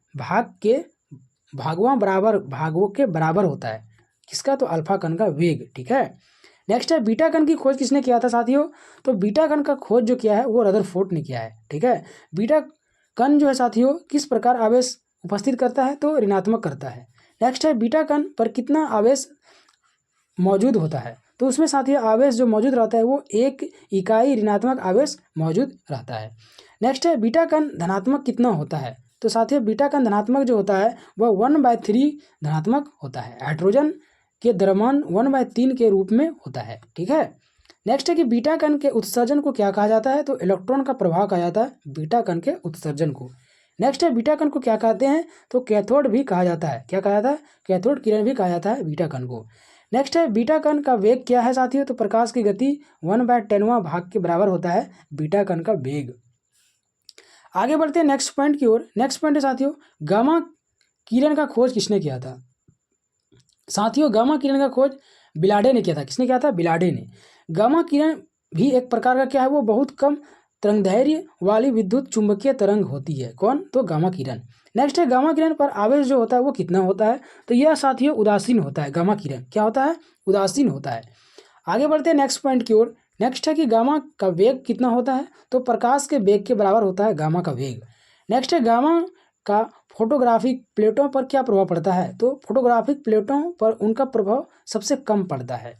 भागों के बराबर होता है। किसका, तो अल्फा कण का वेग। ठीक है, नेक्स्ट है बीटा कण की खोज किसने किया था साथियों, तो बीटा कण का खोज जो किया है वो रदरफोर्ड ने किया है। ठीक है, बीटा कण जो है साथियों किस प्रकार आवेश उपस्थित करता है, तो ऋणात्मक करता है। नेक्स्ट है बीटा कण पर कितना आवेश मौजूद होता है, तो उसमें साथियों आवेश जो मौजूद रहता है वो 1 इकाई ऋणात्मक आवेश मौजूद रहता है। नेक्स्ट है बीटा कण धनात्मक कितना होता है, तो साथियों बीटा कण धनात्मक जो होता है वह 1/3 धनात्मक होता है। हाइड्रोजन के द्रव्यमान 1/3 के रूप में होता है। ठीक है, नेक्स्ट है कि बीटा कण के उत्सर्जन को क्या कहा जाता है, तो इलेक्ट्रॉन का प्रभाव कहा जाता है बीटा कण के उत्सर्जन को। नेक्स्ट है बीटा कण को क्या कहते हैं, तो कैथोड भी कहा जाता है। क्या कहा जाता है, कैथोड किरण भी कहा जाता है बीटा कण को। नेक्स्ट है बीटा कण का वेग क्या है साथियों, तो प्रकाश की गति 1/10वां भाग के बराबर होता है बीटा कण का वेग। आगे बढ़ते हैं नेक्स्ट पॉइंट की ओर। नेक्स्ट पॉइंट है साथियों गामा किरण का खोज किसने किया था, साथियों गामा किरण का खोज बिलाडे ने किया था। किसने किया था, बिलाडे ने। गामा किरण भी एक प्रकार का क्या है, वो बहुत कम तरंगदैर्घ्य वाली विद्युत चुंबकीय तरंग होती है। कौन, तो गामा किरण। नेक्स्ट है गामा किरण पर आवेश जो होता है वो कितना होता है, तो यह साथियों उदासीन होता है। गामा किरण क्या होता है, उदासीन होता है। आगे बढ़ते हैं नेक्स्ट पॉइंट की ओर। नेक्स्ट है कि गामा का वेग कितना होता है, तो प्रकाश के वेग के बराबर होता है गामा का वेग। नेक्स्ट है गामा का फोटोग्राफिक प्लेटों पर क्या प्रभाव पड़ता है, तो फोटोग्राफिक प्लेटों पर उनका प्रभाव सबसे कम पड़ता है।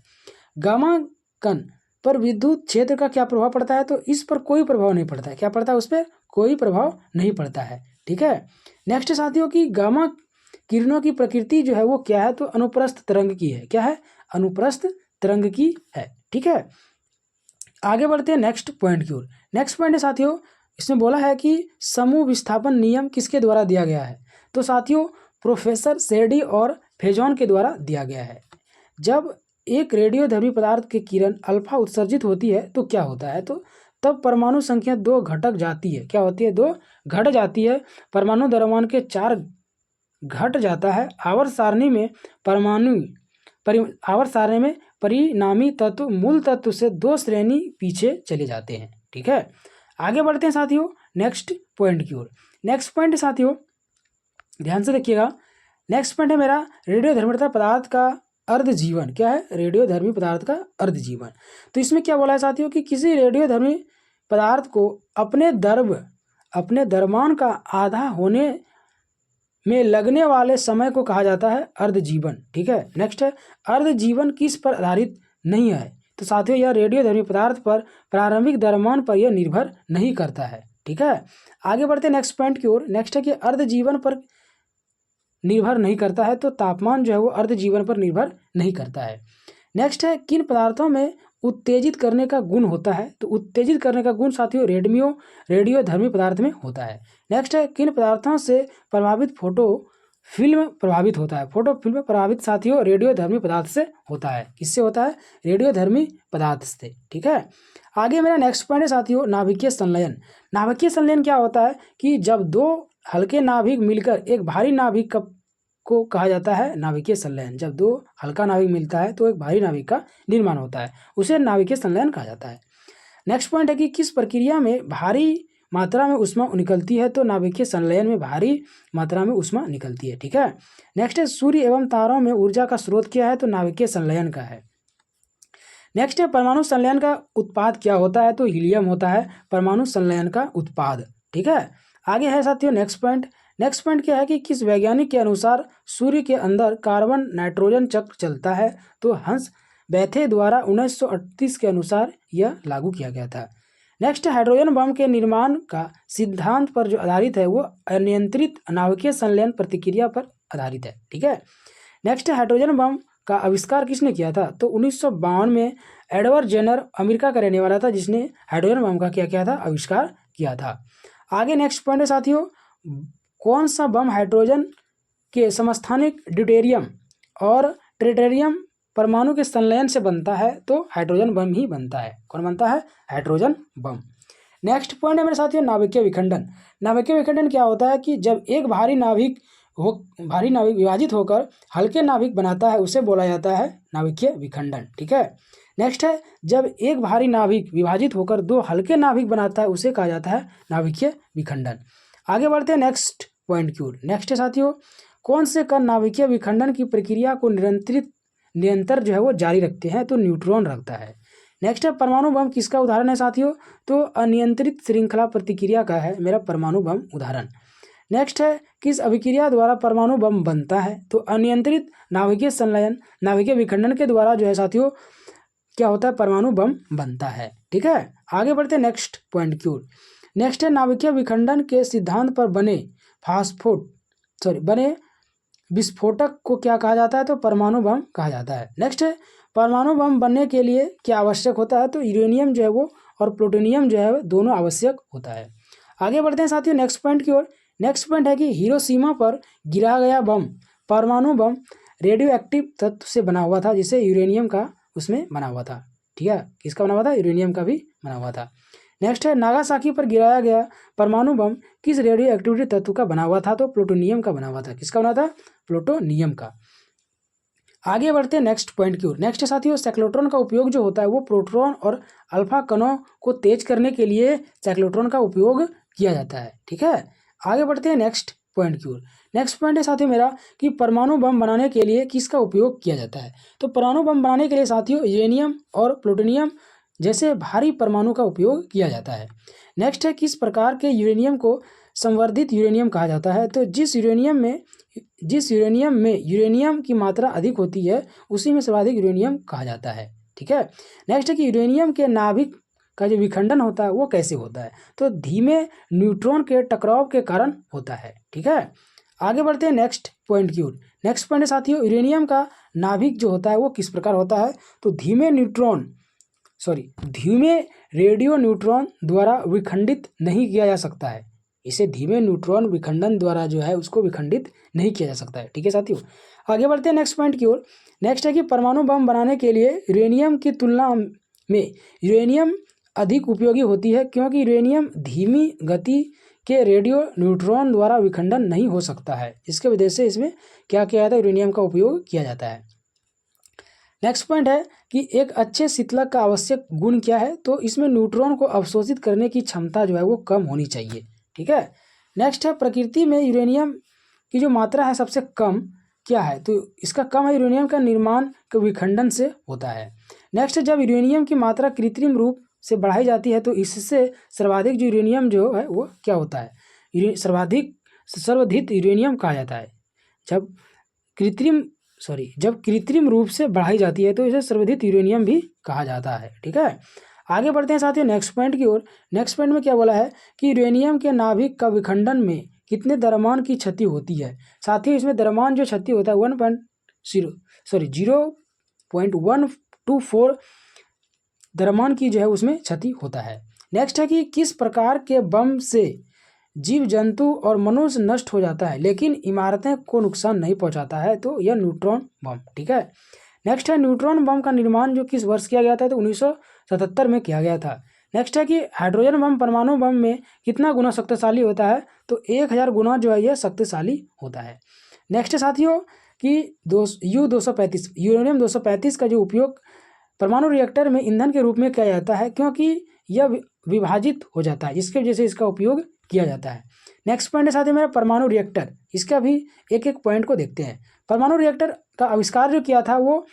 गामा कण पर विद्युत क्षेत्र का क्या प्रभाव पड़ता है, तो इस पर कोई प्रभाव नहीं पड़ता है। क्या पड़ता है, उस पर कोई प्रभाव नहीं पड़ता है। ठीक है, नेक्स्ट साथियों की गामा किरणों की प्रकृति जो है वो क्या है, तो अनुप्रस्थ तरंग की है। क्या है, अनुप्रस्थ तरंग की है। ठीक है, आगे बढ़ते हैं नेक्स्ट पॉइंट की ओर। नेक्स्ट पॉइंट है साथियों इसमें बोला है कि समूह विस्थापन नियम किसके द्वारा दिया गया है, तो साथियों प्रोफेसर शेरडी और फेजॉन के द्वारा दिया गया है। जब एक रेडियोधर्मी पदार्थ की किरण अल्फा उत्सर्जित होती है तो क्या होता है, तो तब परमाणु संख्या 2 घटक जाती है। क्या होती है, 2 घट जाती है। परमाणु द्रव्यमान के 4 घट जाता है। आवर्त सारणी में परिणामी तत्व मूल तत्व से 2 श्रेणी पीछे चले जाते हैं। ठीक है, आगे बढ़ते हैं साथियों नेक्स्ट पॉइंट की ओर। नेक्स्ट पॉइंट साथियों ध्यान से देखिएगा। नेक्स्ट पॉइंट है मेरा रेडियोधर्मिता पदार्थ का अर्ध जीवन। क्या है, रेडियोधर्मी पदार्थ का अर्ध जीवन। तो इसमें क्या बोला है साथियों कि किसी रेडियोधर्मी पदार्थ को अपने द्रव्यमान का आधा होने में लगने वाले समय को कहा जाता है अर्ध जीवन। ठीक है, नेक्स्ट है अर्ध जीवन किस पर आधारित नहीं है, तो साथियों यह रेडियोधर्मी पदार्थ पर प्रारंभिक द्रव्यमान पर यह निर्भर नहीं करता है। ठीक है, आगे बढ़ते हैं नेक्स्ट पॉइंट की ओर। नेक्स्ट है कि अर्ध जीवन पर निर्भर नहीं करता है, तो तापमान जो है वो अर्ध जीवन पर निर्भर नहीं करता है। नेक्स्ट है किन पदार्थों में उत्तेजित करने का गुण होता है, तो उत्तेजित करने का गुण साथियों रेडियोधर्मी पदार्थ में होता है। नेक्स्ट है किन पदार्थों से प्रभावित फोटो फिल्म प्रभावित होता है, फोटो फिल्म प्रभावित साथियों रेडियोधर्मी पदार्थ से होता है। किससे होता है, रेडियोधर्मी पदार्थ से। ठीक है, आगे मेरा नेक्स्ट पॉइंट है साथियों नाभिकीय संलयन। नाभिकीय संलयन क्या होता है कि जब 2 हल्के नाभिक मिलकर एक भारी नाभिक को कहा जाता है नाभिकीय संलयन। जब 2 हल्का नाभिक मिलता है तो एक भारी नाभिक का निर्माण होता है, उसे नाभिकीय संलयन कहा जाता है। नेक्स्ट पॉइंट है कि किस प्रक्रिया में भारी मात्रा में ऊष्मा निकलती है, तो नाभिकीय संलयन में भारी मात्रा में ऊष्मा निकलती है। ठीक है, नेक्स्ट है सूर्य एवं तारों में ऊर्जा का स्रोत क्या है, तो नाभिकीय संलयन का है। नेक्स्ट है परमाणु संलयन का उत्पाद क्या होता है, तो हीलियम होता है परमाणु संलयन का उत्पाद। ठीक है, आगे है साथियों नेक्स्ट पॉइंट। नेक्स्ट पॉइंट क्या है कि किस वैज्ञानिक के अनुसार सूर्य के अंदर कार्बन नाइट्रोजन चक्र चलता है, तो हंस बैथे द्वारा 1938 के अनुसार यह लागू किया गया था। नेक्स्ट हाइड्रोजन बम के निर्माण का सिद्धांत पर जो आधारित है वो अनियंत्रित नाभिकीय संलयन प्रतिक्रिया पर आधारित है। ठीक है, नेक्स्ट हाइड्रोजन बम का आविष्कार किसने किया था, तो 1952 में एडवर्ड जेनर अमेरिका का रहने वाला था जिसने हाइड्रोजन बम का क्या किया था, आविष्कार किया था। आगे नेक्स्ट पॉइंट है साथियों कौन सा बम हाइड्रोजन के समस्थानिक ड्यूटेरियम और ट्रिटियम परमाणु के संलयन से बनता है तो हाइड्रोजन बम ही बनता है। कौन बनता है? Hydrogen bomb. नेक्स्ट पॉइंट है मेरे साथियों नाभिकीय विखंडन। नाभिकीय विखंडन क्या होता है कि जब एक भारी नाभिक विभाजित होकर हल्के नाभिक बनाता है उसे बोला जाता है नाभिकीय विखंडन। ठीक है। नेक्स्ट है जब एक भारी नाभिक विभाजित होकर दो हल्के नाभिक बनाता है उसे कहा जाता है नाभिकीय विखंडन। आगे बढ़ते हैं नेक्स्ट पॉइंट की ओर। नेक्स्ट है साथियों कौन से कण नाभिकीय विखंडन की प्रक्रिया को निरंतर जो है वो जारी रखते हैं? तो न्यूट्रॉन रखता है। नेक्स्ट है परमाणु बम किसका उदाहरण है साथियों? तो अनियंत्रित श्रृंखला प्रतिक्रिया का है मेरा परमाणु बम उदाहरण। नेक्स्ट है किस अभिक्रिया द्वारा परमाणु बम बनता है? तो अनियंत्रित नाभिकीय संलयन नाभिकीय विखंडन के द्वारा जो है साथियों क्या होता है? परमाणु बम बनता है। ठीक है। आगे बढ़ते हैं नेक्स्ट पॉइंट की ओर। नेक्स्ट है नाभिकीय विखंडन के सिद्धांत पर बने विस्फोटक को क्या कहा जाता है? तो परमाणु बम कहा जाता है। नेक्स्ट है परमाणु बम बनने के लिए क्या आवश्यक होता है? तो यूरेनियम जो है वो और प्लूटोनियम जो है दोनों आवश्यक होता है। आगे बढ़ते हैं साथियों नेक्स्ट पॉइंट की ओर। नेक्स्ट पॉइंट है कि हिरोशिमा पर गिरा गया बम परमाणु बम रेडियो एक्टिव तत्व से बना हुआ था जिसे यूरेनियम का उसमें बना हुआ था। ठीक है। किसका बना हुआ था? यूरेनियम का भी बना हुआ था। नेक्स्ट है नागासाकी पर गिराया गया परमाणु बम किस रेडियो एक्टिविटी तत्व का बना हुआ था? तो प्लूटोनियम का बना हुआ था। किसका बना था? प्लूटोनियम का। आगे बढ़ते हैं नेक्स्ट पॉइंट की ओर। नेक्स्ट साथियों साइक्लोट्रॉन का उपयोग जो होता है वो प्रोटॉन और अल्फा कणों को तेज करने के लिए साइक्लोट्रॉन का उपयोग किया जाता है। ठीक है। आगे बढ़ते हैं नेक्स्ट पॉइंट की ओर। नेक्स्ट पॉइंट है साथियों मेरा कि परमाणु बम बनाने के लिए किसका उपयोग किया जाता है? तो परमाणु बम बनाने के लिए साथियों यूरेनियम और प्लूटोनियम जैसे भारी परमाणु का उपयोग किया जाता है। नेक्स्ट है किस प्रकार के यूरेनियम को संवर्धित यूरेनियम कहा जाता है? तो जिस यूरेनियम में यूरेनियम की मात्रा अधिक होती है उसी में सर्वाधिक यूरेनियम कहा जाता है। ठीक है। नेक्स्ट है कि यूरेनियम के नाभिक का जो विखंडन होता है वो कैसे होता है? तो धीमे न्यूट्रॉन के टकराव के कारण होता है। ठीक है। आगे बढ़ते हैं नेक्स्ट पॉइंट की ओर। नेक्स्ट पॉइंट है साथियों यूरेनियम का नाभिक जो होता है वो किस प्रकार होता है? तो धीमे रेडियो न्यूट्रॉन द्वारा विखंडित नहीं किया जा सकता है। इसे धीमे न्यूट्रॉन विखंडन द्वारा जो है उसको विखंडित नहीं किया जा सकता है। ठीक है साथियों। आगे बढ़ते हैं नेक्स्ट पॉइंट की ओर। नेक्स्ट है कि परमाणु बम बनाने के लिए यूरेनियम की तुलना में यूरेनियम अधिक उपयोगी होती है क्योंकि यूरेनियम धीमी गति के रेडियो न्यूट्रॉन द्वारा विखंडन नहीं हो सकता है। इसके वजह से इसमें क्या किया जाता है? यूरेनियम का उपयोग किया जाता है। नेक्स्ट पॉइंट है कि एक अच्छे शीतलक का आवश्यक गुण क्या है? तो इसमें न्यूट्रॉन को अवशोषित करने की क्षमता जो है वो कम होनी चाहिए। ठीक है। नेक्स्ट है प्रकृति में यूरेनियम की जो मात्रा है सबसे कम क्या है? तो इसका कम है यूरेनियम का निर्माण के विखंडन से होता है। नेक्स्ट है जब यूरेनियम की मात्रा कृत्रिम रूप से बढ़ाई जाती है तो इससे सर्वाधिक जो यूरेनियम जो है वो क्या होता है? सर्वाधिक यूरेनियम कहा जाता है। जब कृत्रिम रूप से बढ़ाई जाती है तो इसे सर्वाधिक यूरेनियम भी कहा जाता है। ठीक है। आगे बढ़ते हैं साथियों नेक्स्ट पॉइंट की ओर। नेक्स्ट पॉइंट में क्या बोला है कि यूरेनियम के नाभिक का विखंडन में कितने द्रव्यमान की क्षति होती है? साथियों इसमें द्रव्यमान जो क्षति होता है 0.124 द्रव्यमान की जो है उसमें क्षति होता है। नेक्स्ट है कि किस प्रकार के बम से जीव जंतु और मनुष्य नष्ट हो जाता है लेकिन इमारतें को नुकसान नहीं पहुंचाता है? तो यह न्यूट्रॉन बम। ठीक है। नेक्स्ट है न्यूट्रॉन बम का निर्माण जो किस वर्ष किया गया था? तो 1977 में किया गया था। नेक्स्ट है कि हाइड्रोजन बम परमाणु बम में कितना गुना शक्तिशाली होता है? तो 1000 गुना जो है यह शक्तिशाली होता है। नेक्स्ट है साथियों कि यूरेनियम 235 का जो उपयोग परमाणु रिएक्टर में ईंधन के रूप में किया जाता है क्योंकि यह विभाजित हो जाता है जिसकी वजह से इसका उपयोग किया जाता है। नेक्स्ट पॉइंट है साथियों मेरा परमाणु रिएक्टर। इसका भी एक एक पॉइंट को देखते हैं। परमाणु रिएक्टर का आविष्कार जो किया था वो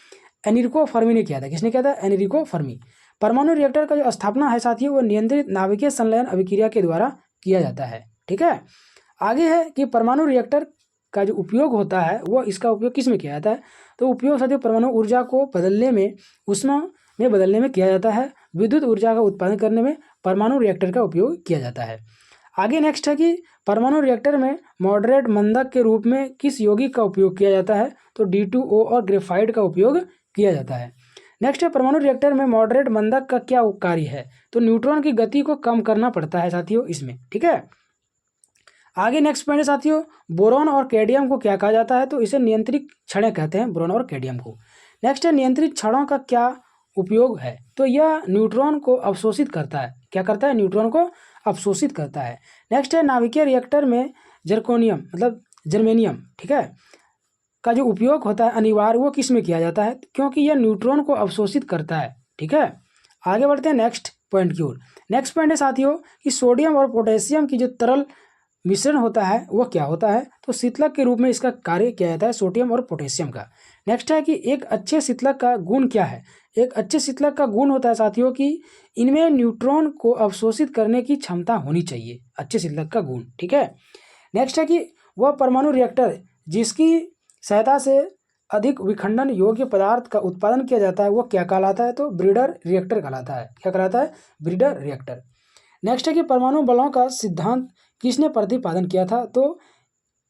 एनरिको फर्मी ने किया था। किसने किया था? Enrico Fermi. परमाणु रिएक्टर का जो स्थापना है साथियों वो नियंत्रित नाभिकीय संलयन अभिक्रिया के द्वारा किया जाता है। ठीक है। आगे है कि परमाणु रिएक्टर का जो उपयोग होता है वो इसका उपयोग किस में किया जाता है? तो उपयोग साथियों परमाणु ऊर्जा को बदलने में ऊष्मा में बदलने में किया जाता है। विद्युत ऊर्जा का उत्पादन करने में परमाणु रिएक्टर का उपयोग किया जाता है। आगे नेक्स्ट है कि परमाणु रिएक्टर में मॉडरेट मंदक के रूप में किस यौगिक का उपयोग किया जाता है? तो D2O और ग्रेफाइट का उपयोग किया जाता है। नेक्स्ट है परमाणु रिएक्टर में मॉडरेट मंदक का क्या कार्य है? तो न्यूट्रॉन की गति को कम करना पड़ता है साथियों इसमें। ठीक है। आगे नेक्स्ट पॉइंट है साथियों बोरॉन और कैडमियम को क्या कहा जाता है? तो इसे नियंत्रित क्षणें कहते हैं बोरॉन और कैडमियम को। नेक्स्ट है नियंत्रित क्षणों का क्या उपयोग है, तो यह न्यूट्रॉन को अवशोषित करता है। क्या करता है? न्यूट्रॉन को अवशोषित करता है। नेक्स्ट है नाभिकीय रिएक्टर में जर्कोनियम मतलब जर्मेनियम, ठीक है, का जो उपयोग होता है अनिवार्य वो किस में किया जाता है, क्योंकि यह न्यूट्रॉन को अवशोषित करता है, ठीक है। आगे बढ़ते हैं नेक्स्ट पॉइंट की ओर। नेक्स्ट पॉइंट है साथियों कि सोडियम और पोटेशियम की जो तरल मिश्रण होता है वो क्या होता है, तो शीतलक के रूप में इसका कार्य किया जाता है सोडियम और पोटेशियम का। नेक्स्ट है कि एक अच्छे शीतलक का गुण क्या है। एक अच्छे शीतलक का गुण होता है साथियों कि इनमें न्यूट्रॉन को अवशोषित करने की क्षमता होनी चाहिए, अच्छे शीतलक का गुण, ठीक है। नेक्स्ट है कि वह परमाणु रिएक्टर जिसकी सहायता से अधिक विखंडन योग्य पदार्थ का उत्पादन किया जाता है वो क्या कहलाता है, तो ब्रीडर रिएक्टर कहलाता है। क्या कहलाता है? Breeder reactor. नेक्स्ट है कि परमाणु बलों का सिद्धांत किसने प्रतिपादन किया था, तो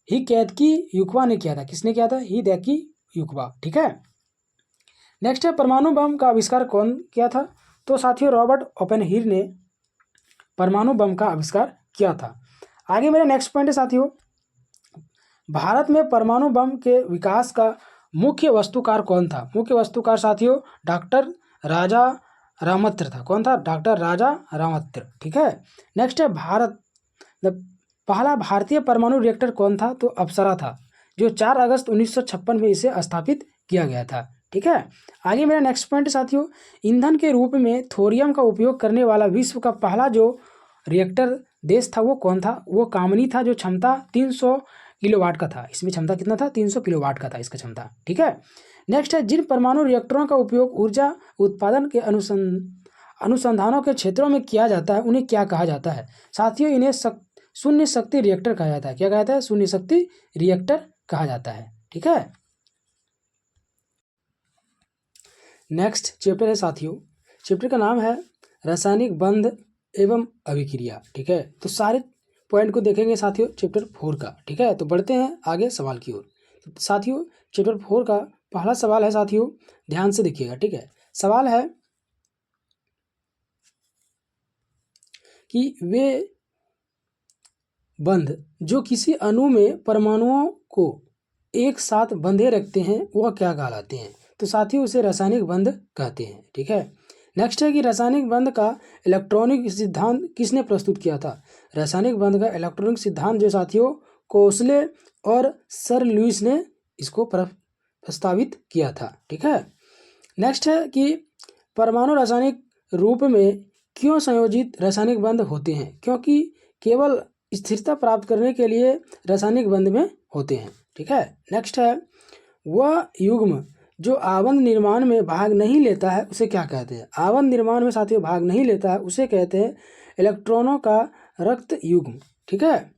हिकैतकी युक्वा ने किया था। किसने किया था? हिदैकी युक्वा, ठीक है। नेक्स्ट है परमाणु बम का आविष्कार कौन किया था, तो साथियों रॉबर्ट ओपेनहीर ने परमाणु बम का आविष्कार किया था। आगे मेरा नेक्स्ट पॉइंट है साथियों, भारत में परमाणु बम के विकास का मुख्य वस्तुकार कौन था। मुख्य वस्तुकार साथियों डॉक्टर राजा रामत्र था। कौन था? डॉक्टर राजा रामत्र, ठीक है। नेक्स्ट है भारत पहला भारतीय परमाणु रिएक्टर कौन था, तो अप्सरा था, जो 4 अगस्त 1956 में इसे स्थापित किया गया था, ठीक है। आगे मेरा नेक्स्ट पॉइंट साथियों, ईंधन के रूप में थोरियम का उपयोग करने वाला विश्व का पहला जो रिएक्टर देश था वो कौन था, वो कामनी था, जो क्षमता 300 किलोवाट का था। इसमें क्षमता कितना था? 300 किलोवाट का था इसका क्षमता, ठीक है। नेक्स्ट है जिन परमाणु रिएक्टरों का उपयोग ऊर्जा उत्पादन के अनुसंधानों के क्षेत्रों में किया जाता है उन्हें क्या कहा जाता है, साथियों इन्हें शून्य शक्ति रिएक्टर कहा जाता है। क्या कहता है? शून्य शक्ति रिएक्टर कहा जाता है, ठीक है। नेक्स्ट चैप्टर है साथियों, चैप्टर का नाम है रासायनिक बंध एवं अभिक्रिया, ठीक है। तो सारे पॉइंट को देखेंगे साथियों चैप्टर 4 का, ठीक है। तो बढ़ते हैं आगे सवाल की ओर। तो साथियों चैप्टर 4 का पहला सवाल है साथियों, ध्यान से देखिएगा, ठीक है। सवाल है कि वे बंध जो किसी अणु में परमाणुओं को एक साथ बंधे रखते हैं वह क्या कहलाते हैं, तो साथियों उसे रासायनिक बंध कहते हैं, ठीक है। नेक्स्ट है कि रासायनिक बंध का इलेक्ट्रॉनिक सिद्धांत किसने प्रस्तुत किया था। रासायनिक बंध का इलेक्ट्रॉनिक सिद्धांत जो साथियों कोसले और सर लुइस ने इसको प्रस्तावित किया था, ठीक है। नेक्स्ट है कि परमाणु रासायनिक रूप में क्यों संयोजित रासायनिक बंध होते हैं, क्योंकि केवल स्थिरता प्राप्त करने के लिए रासायनिक बंध में होते हैं, ठीक है। नेक्स्ट है वह युग्म जो आबंध निर्माण में भाग नहीं लेता है उसे क्या कहते हैं। आबंध निर्माण में साथियों भाग नहीं लेता है उसे कहते हैं इलेक्ट्रॉनों का रक्त युग्म, ठीक है।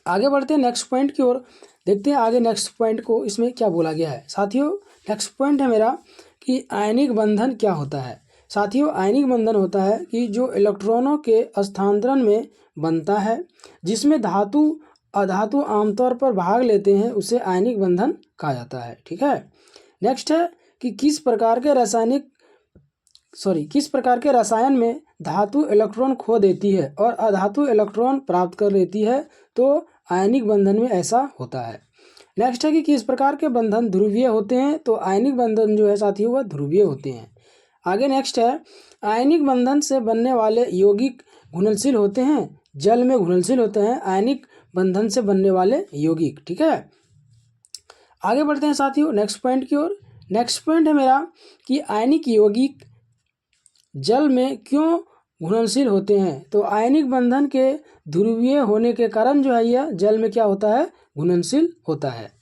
आगे बढ़ते हैं नेक्स्ट पॉइंट की ओर, देखते हैं आगे नेक्स्ट पॉइंट को इसमें क्या बोला गया है। साथियों नेक्स्ट पॉइंट है मेरा कि आयनिक बंधन क्या होता है। साथियों आयनिक बंधन होता है कि जो इलेक्ट्रॉनों के स्थानांतरण में बनता है जिसमें धातु अधातु आमतौर पर भाग लेते हैं उसे आयनिक बंधन कहा जाता है, ठीक है। नेक्स्ट है कि किस प्रकार के रसायन में धातु इलेक्ट्रॉन खो देती है और अधातु इलेक्ट्रॉन प्राप्त कर लेती है, तो आयनिक बंधन में ऐसा होता है। नेक्स्ट है कि किस प्रकार के बंधन ध्रुवीय होते हैं, तो आयनिक बंधन जो है साथियों वह ध्रुवीय होते हैं। आगे नेक्स्ट है आयनिक बंधन से बनने वाले यौगिक घुलनशील होते हैं, जल में घुलनशील होते हैं आयनिक बंधन से बनने वाले यौगिक, ठीक है। आगे बढ़ते हैं साथियों नेक्स्ट पॉइंट की ओर। नेक्स्ट पॉइंट है मेरा कि आयनिक यौगिक जल में क्यों घुलनशील होते हैं, तो आयनिक बंधन के ध्रुवीय होने के कारण जो है यह जल में क्या होता है, घुलनशील होता है।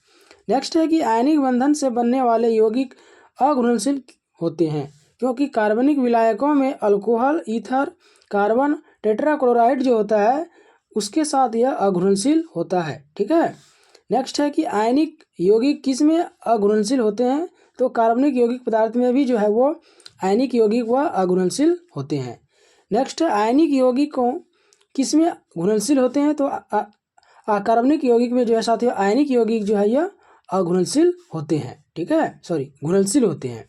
नेक्स्ट है कि आयनिक बंधन से बनने वाले यौगिक अघुलनशील होते हैं क्योंकि कार्बनिक विलायकों में अल्कोहल ईथर कार्बन टेट्राक्लोराइड जो होता है उसके साथ यह अघुलनशील होता है, ठीक है। नेक्स्ट है कि आयनिक यौगिक किस में अघुलनशील होते हैं, तो कार्बनिक यौगिक पदार्थ में भी जो है वो आयनिक यौगिक वह अघुलनशील होते हैं। नेक्स्ट है आयनिक यौगिकों किस में घुलनशील होते हैं, तो कार्बनिक यौगिक में जो है साथियों आयनिक यौगिक जो है यह अघुलनशील होते हैं, ठीक है, घुलनशील होते हैं।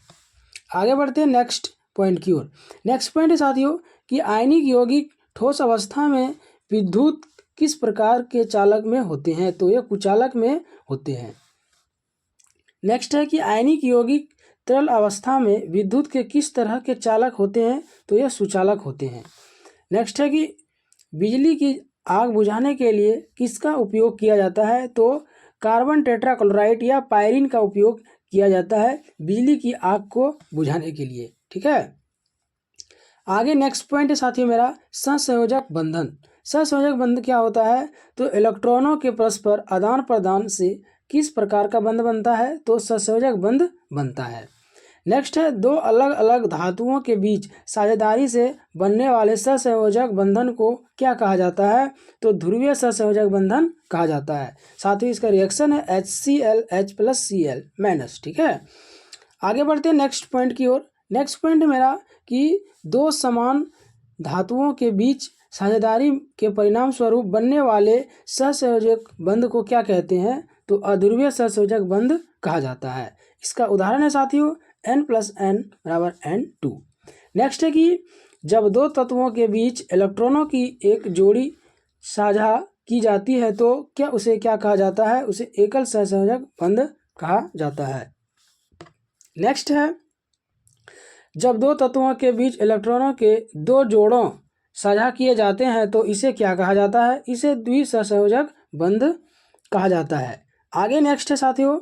आगे बढ़ते हैं नेक्स्ट पॉइंट की ओर। नेक्स्ट पॉइंट है साथियों कि आयनिक यौगिक ठोस अवस्था में विद्युत किस प्रकार के चालक में होते हैं, तो यह कुचालक में होते हैं। नेक्स्ट है कि आयनिक यौगिक तरल अवस्था में विद्युत के किस तरह के चालक होते हैं? तो ये सुचालक होते हैं। नेक्स्ट है कि बिजली की आग बुझाने के लिए किसका उपयोग किया जाता है? तो कार्बन टेट्राक्लोराइड या पायरीन का उपयोग किया जाता है बिजली की आग को बुझाने के लिए। ठीक है, आगे नेक्स्ट पॉइंट है साथियों मेरा सहसंयोजक बंधन। सहसंयोजक बंधन क्या होता है? तो इलेक्ट्रॉनों के परस्पर आदान प्रदान से किस प्रकार का बंध बनता है? तो सहसंयोजक बंध बनता है। नेक्स्ट है दो अलग अलग धातुओं के बीच साझेदारी से बनने वाले सहसंयोजक बंधन को क्या कहा जाता है? तो ध्रुवीय सहसंयोजक बंधन कहा जाता है। साथ ही इसका रिएक्शन है HCl H+Cl-। ठीक है, आगे बढ़ते हैं नेक्स्ट पॉइंट की ओर। नेक्स्ट पॉइंट मेरा कि दो समान धातुओं के बीच साझेदारी के परिणाम स्वरूप बनने वाले सहसंयोजक बंध को क्या कहते हैं? तो अध्रुवीय सहसंयोजक बंध कहा जाता है। इसका उदाहरण है साथियों N+N=N2। नेक्स्ट है कि जब दो तत्वों के बीच इलेक्ट्रॉनों की एक जोड़ी साझा की जाती है तो उसे क्या कहा जाता है? उसे एकल सहसंयोजक बंध कहा जाता है। नेक्स्ट है जब दो तत्वों के बीच इलेक्ट्रॉनों के दो जोड़ों साझा किए जाते हैं तो इसे क्या कहा जाता है? इसे द्विसहसंयोजक बंध कहा जाता है। आगे नेक्स्ट है साथियों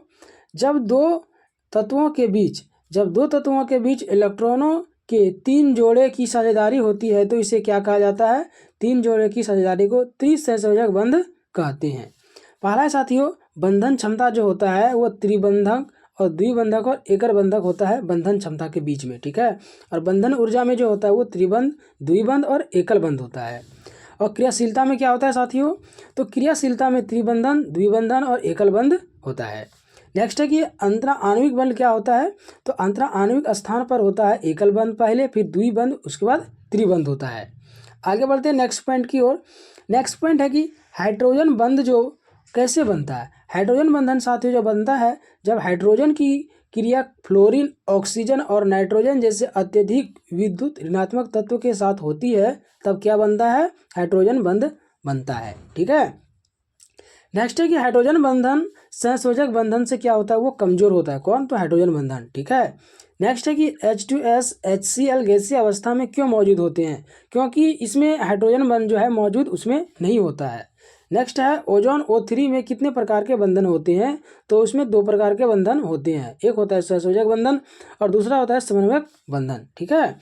जब दो तत्वों के बीच इलेक्ट्रॉनों के तीन जोड़े की साझेदारी होती है तो इसे क्या कहा जाता है? तीन जोड़े की साझेदारी को त्रिसहसंयोजक बंध कहते हैं। पहला है साथियों बंधन क्षमता जो होता है वो त्रिबंधक और द्विबंधक और एकल बंधक होता है बंधन क्षमता के बीच में। ठीक है, और बंधन ऊर्जा में जो होता है वो त्रिबंध, द्विबंध और एकल बंध होता है। और क्रियाशीलता में क्या होता है साथियों? तो क्रियाशीलता में त्रिबंधन, द्विबंधन और एकल बंध होता है। नेक्स्ट है कि अंतरा आणविक बंध क्या होता है? तो अंतरा आणविक स्थान पर होता है एकल बंध पहले, फिर द्विबंध, उसके बाद त्रिबंध होता है। आगे बढ़ते हैं नेक्स्ट पॉइंट की ओर। नेक्स्ट पॉइंट है कि हाइड्रोजन बंध जो कैसे बनता है? हाइड्रोजन बंधन साथियों जो बनता है जब हाइड्रोजन की क्रिया फ्लोरीन, ऑक्सीजन और नाइट्रोजन जैसे अत्यधिक विद्युत ऋणात्मक तत्व के साथ होती है तब क्या बनता है? हाइड्रोजन बंध बनता है। ठीक है, नेक्स्ट है कि हाइड्रोजन बंधन सहसंयोजक बंधन से क्या होता है? वो कमजोर होता है। कौन? तो हाइड्रोजन बंधन। ठीक है, नेक्स्ट है कि H2S HCl गैसीय अवस्था में क्यों मौजूद होते हैं? क्योंकि इसमें हाइड्रोजन बंध जो है मौजूद उसमें नहीं होता है। नेक्स्ट है ओजोन O3 में कितने प्रकार के बंधन होते हैं? तो उसमें दो प्रकार के बंधन होते हैं, एक होता है सहसंयोजक बंधन और दूसरा होता है समन्वयक बंधन। ठीक है,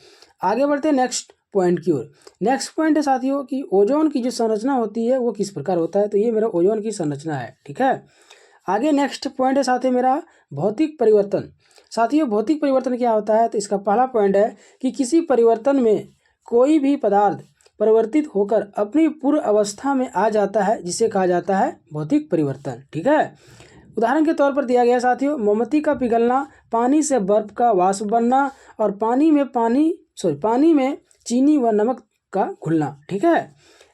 आगे बढ़ते हैं नेक्स्ट पॉइंट की ओर। नेक्स्ट पॉइंट है साथियों कि ओजोन की जो संरचना होती है वो किस प्रकार होता है? तो ये मेरा ओजोन की संरचना है। ठीक है, आगे नेक्स्ट पॉइंट है साथियों मेरा भौतिक परिवर्तन। साथियों भौतिक परिवर्तन क्या होता है? तो इसका पहला पॉइंट है कि किसी परिवर्तन में कोई भी पदार्थ परिवर्तित होकर अपनी पूर्व अवस्था में आ जाता है जिसे कहा जाता है भौतिक परिवर्तन। ठीक है, उदाहरण के तौर पर दिया गया साथियों मोमबत्ती का पिघलना, पानी से बर्फ का वाष्प बनना और पानी में चीनी व नमक का घुलना। ठीक है,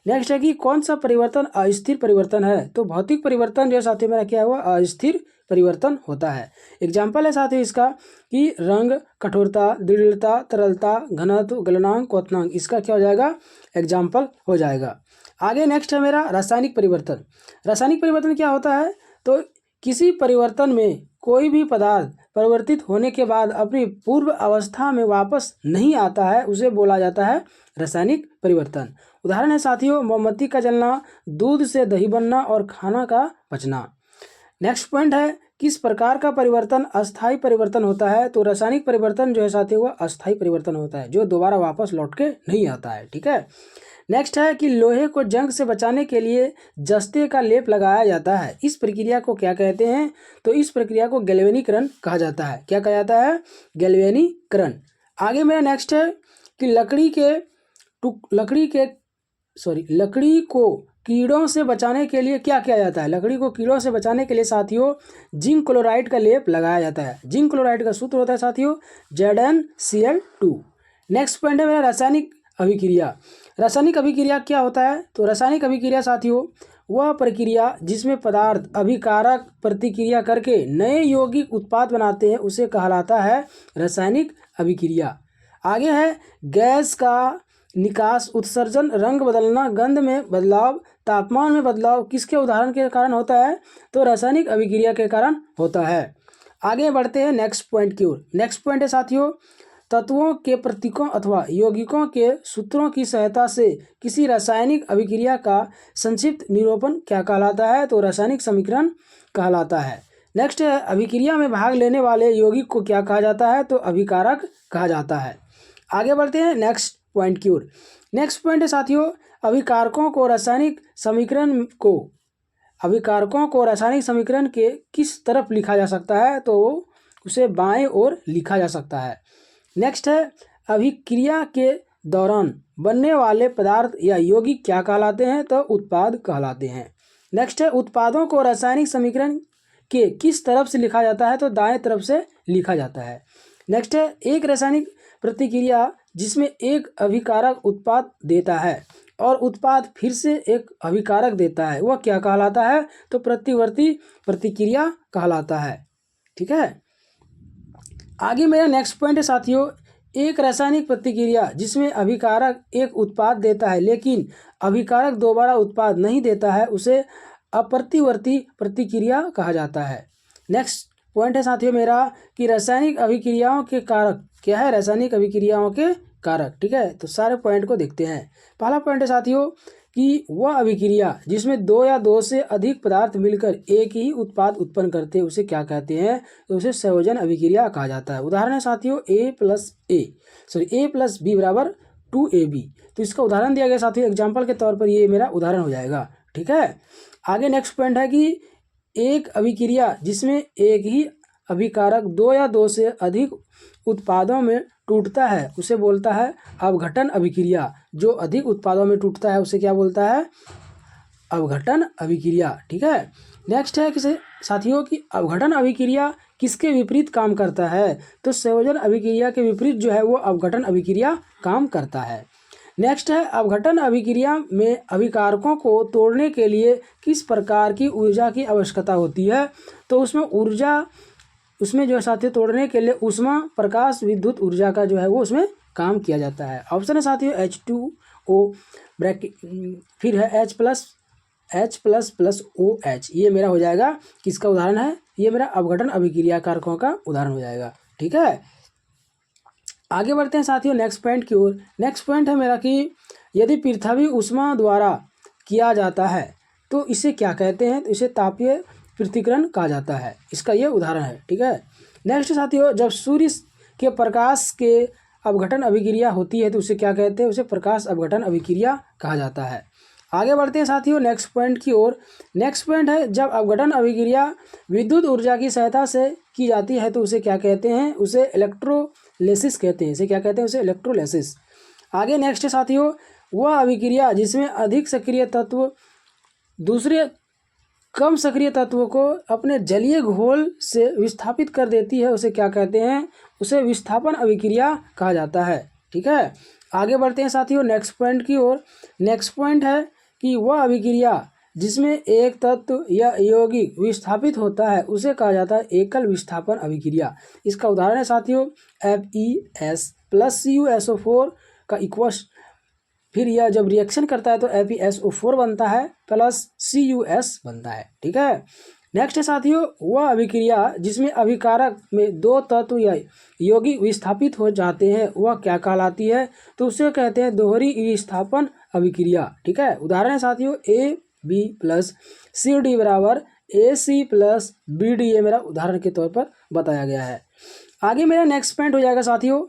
नेक्स्ट है कि कौन सा परिवर्तन अस्थिर परिवर्तन है? तो भौतिक परिवर्तन जो साथियों मेरा क्या हुआ? अस्थिर परिवर्तन होता है। एग्जाम्पल है साथियों इसका कि रंग, कठोरता, दृढ़ता, तरलता, घनत्व, गलनांक, क्वथनांक, इसका क्या हो जाएगा? एग्जाम्पल हो जाएगा। आगे नेक्स्ट है मेरा रासायनिक परिवर्तन। रासायनिक परिवर्तन क्या होता है? तो किसी परिवर्तन में कोई भी पदार्थ परिवर्तित होने के बाद अपनी पूर्व अवस्था में वापस नहीं आता है उसे बोला जाता है रासायनिक परिवर्तन। उदाहरण है साथियों मोमबत्ती का जलना, दूध से दही बनना और खाना का पचना। नेक्स्ट पॉइंट है किस प्रकार का परिवर्तन अस्थायी परिवर्तन होता है? तो रासायनिक परिवर्तन जो है साथियों वह अस्थायी परिवर्तन होता है जो दोबारा वापस लौट के नहीं आता है। ठीक है, नेक्स्ट है कि लोहे को जंग से बचाने के लिए जस्ते का लेप लगाया जाता है, इस प्रक्रिया को क्या कहते हैं? तो इस प्रक्रिया को गैल्वेनीकरण कहा जाता है। क्या कहा जाता है? गैल्वेनीकरण। आगे मेरा नेक्स्ट है कि लकड़ी को कीड़ों से बचाने के लिए क्या किया जाता है? लकड़ी को कीड़ों से बचाने के लिए साथियों जिंक क्लोराइड का लेप लगाया जाता है। जिंक क्लोराइड का सूत्र होता है साथियों ZnCl2। नेक्स्ट पॉइंट है मेरा रासायनिक अभिक्रिया। रासायनिक अभिक्रिया क्या होता है? तो रासायनिक अभिक्रिया साथियों वह प्रक्रिया जिसमें पदार्थ अभिकारक प्रतिक्रिया करके नए यौगिक उत्पाद बनाते हैं उसे कहलाता है रासायनिक अभिक्रिया। आगे है गैस का निकास, उत्सर्जन, रंग बदलना, गंध में बदलाव, तापमान में बदलाव किसके उदाहरण के कारण होता है? तो रासायनिक अभिक्रिया के कारण होता है। आगे बढ़ते हैं नेक्स्ट पॉइंट की ओर। नेक्स्ट पॉइंट है साथियों, तत्वों के प्रतीकों अथवा यौगिकों के सूत्रों की सहायता से किसी रासायनिक अभिक्रिया का संक्षिप्त निरूपण क्या कहलाता है? तो रासायनिक समीकरण कहलाता है। नेक्स्ट है, अभिक्रिया में भाग लेने वाले यौगिक को क्या कहा जाता है? तो अभिकारक कहा जाता है। आगे बढ़ते हैं नेक्स्ट पॉइंट की ओर। नेक्स्ट पॉइंट है साथियों, अभिकारकों को रासायनिक समीकरण के किस तरफ लिखा जा सकता है? तो उसे बाएं ओर लिखा जा सकता है। नेक्स्ट है, अभिक्रिया के दौरान बनने वाले पदार्थ या यौगिक क्या कहलाते हैं? तो उत्पाद कहलाते हैं। नेक्स्ट है, उत्पादों को रासायनिक समीकरण के किस तरफ से लिखा जाता है? तो दाएं तरफ से लिखा जाता है। नेक्स्ट है, एक रासायनिक प्रतिक्रिया जिसमें एक अभिकारक उत्पाद देता है और उत्पाद फिर से एक अभिकारक देता है, वह क्या कहलाता है? तो प्रतिवर्ती प्रतिक्रिया कहलाता है। ठीक है। आगे मेरा नेक्स्ट पॉइंट है साथियों, एक रासायनिक प्रतिक्रिया जिसमें अभिकारक एक उत्पाद देता है लेकिन अभिकारक दोबारा उत्पाद नहीं देता है, उसे अप्रतिवर्ती प्रतिक्रिया कहा जाता है। नेक्स्ट पॉइंट है साथियों मेरा कि रासायनिक अभिक्रियाओं के कारक क्या है? रासायनिक अभिक्रियाओं के कारक। ठीक है, तो सारे पॉइंट को देखते हैं। पहला पॉइंट है साथियों कि वह अभिक्रिया जिसमें दो या दो से अधिक पदार्थ मिलकर एक ही उत्पाद उत्पन्न करते हैं, उसे क्या कहते हैं? तो उसे संयोजन अभिक्रिया कहा जाता है। उदाहरण है साथियों ए प्लस बी बराबर 2AB। तो इसका उदाहरण दिया गया साथियों, एग्जाम्पल के तौर पर ये मेरा उदाहरण हो जाएगा। ठीक है। आगे नेक्स्ट पॉइंट है कि एक अभिक्रिया जिसमें एक ही अभिकारक दो या दो से अधिक उत्पादों में टूटता है, उसे बोलता है अपघटन अभिक्रिया। जो अधिक उत्पादों में टूटता है उसे क्या बोलता है? अपघटन अभिक्रिया। ठीक है। नेक्स्ट है किसे साथियों कि अपघटन अभिक्रिया किसके विपरीत काम करता है? तो संयोजन अभिक्रिया के विपरीत जो है वो अपघटन अभिक्रिया काम करता है। नेक्स्ट है, अपघटन अभिक्रिया में अभिकारकों को तोड़ने के लिए किस प्रकार की ऊर्जा की आवश्यकता होती है? तो उसमें जो है साथियों तोड़ने के लिए ऊष्मा, प्रकाश, विद्युत ऊर्जा का जो है वो उसमें काम किया जाता है। ऑप्शन है साथियों H2O ब्रैकेट, फिर है H++OH। ये मेरा हो जाएगा किसका उदाहरण है? ये मेरा अपघटन अभिक्रिया कारकों का उदाहरण हो जाएगा। ठीक है। आगे बढ़ते हैं साथियों नेक्स्ट पॉइंट की ओर। नेक्स्ट पॉइंट है मेरा कि यदि पृथ्वी ऊष्मा द्वारा किया जाता है तो इसे क्या कहते हैं? तो इसे तापीय पृथक्करण कहा जाता है। इसका ये उदाहरण है। ठीक है। नेक्स्ट साथियों, जब सूर्य के प्रकाश के अपघटन अभिक्रिया होती है तो उसे क्या कहते हैं? उसे प्रकाश अपघटन अभिक्रिया कहा जाता है। आगे बढ़ते हैं साथियों नेक्स्ट पॉइंट की ओर। नेक्स्ट पॉइंट है, जब अपघटन अभिक्रिया विद्युत ऊर्जा की सहायता से की जाती है तो उसे क्या कहते हैं? उसे इलेक्ट्रोलिसिस कहते हैं। इसे क्या कहते हैं? उसे इलेक्ट्रोलिसिस। आगे नेक्स्ट है साथियों, वह अभिक्रिया जिसमें अधिक सक्रिय तत्व दूसरे कम सक्रिय तत्वों को अपने जलीय घोल से विस्थापित कर देती है, उसे क्या कहते हैं? उसे विस्थापन अभिक्रिया कहा जाता है। ठीक है। आगे बढ़ते हैं साथियों नेक्स्ट पॉइंट की ओर। नेक्स्ट पॉइंट है कि वह अभिक्रिया जिसमें एक तत्व या यौगिक विस्थापित होता है उसे कहा जाता है एकल विस्थापन अभिक्रिया। इसका उदाहरण है साथियों FeS+CuSO4 का इक्वस, फिर यह जब रिएक्शन करता है तो FeSO4 बनता है प्लस CuS बनता है। ठीक है। नेक्स्ट है साथियों, वह अभिक्रिया जिसमें अभिकारक में दो तत्व या यौगिक विस्थापित हो जाते हैं वह क्या कहलाती है? तो उसे कहते हैं दोहरी विस्थापन अभिक्रिया। ठीक है। उदाहरण है साथियों AB+CD बराबर AC+BD। ये मेरा उदाहरण के तौर पर बताया गया है। आगे मेरा नेक्स्ट पॉइंट हो जाएगा साथियों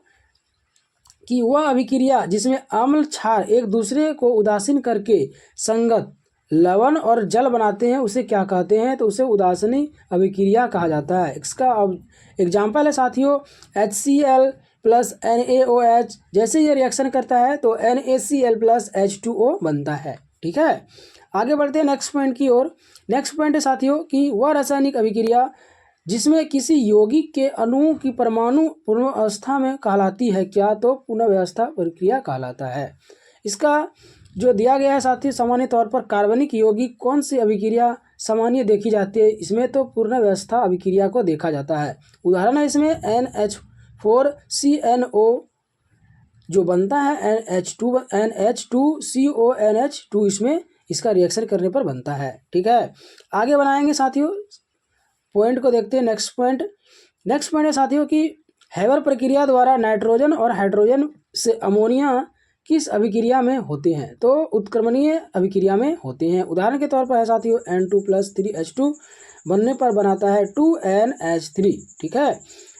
कि वह अभिक्रिया जिसमें अम्ल क्षार एक दूसरे को उदासीन करके संगत लवण और जल बनाते हैं उसे क्या कहते हैं? तो उसे उदासीनी अभिक्रिया कहा जाता है। इसका एग्जाम्पल है साथियों HCl+NaOH। जैसे ये रिएक्शन करता है तो NaCl+H2O बनता है। ठीक है। आगे बढ़ते हैं नेक्स्ट पॉइंट की ओर। नेक्स्ट पॉइंट है साथियों कि वह रासायनिक अभिक्रिया जिसमें किसी यौगिक के अणुओं की परमाणु पुनर्वस्था में कहलाती है क्या? तो पुनर्व्यवस्था प्रक्रिया कहलाता है। इसका जो दिया गया है साथियों, सामान्य तौर पर कार्बनिक यौगिक कौन सी अभिक्रिया सामान्य देखी जाती है? इसमें तो पुनर्व्यवस्था अभिक्रिया को देखा जाता है। उदाहरण है इसमें NH4CNO जो बनता है NH2CONH2, इसमें इसका रिएक्शन करने पर बनता है। ठीक है। आगे बनाएंगे साथियों, पॉइंट को देखते हैं नेक्स्ट पॉइंट नेक्स्ट पॉइंट है साथियों कि हैबर प्रक्रिया द्वारा नाइट्रोजन और हाइड्रोजन से अमोनिया किस अभिक्रिया में होते हैं? तो उत्क्रमणीय अभिक्रिया में होते हैं। उदाहरण के तौर पर है साथियों N2+3H2 बनने पर बनाता है 2NH3। ठीक है।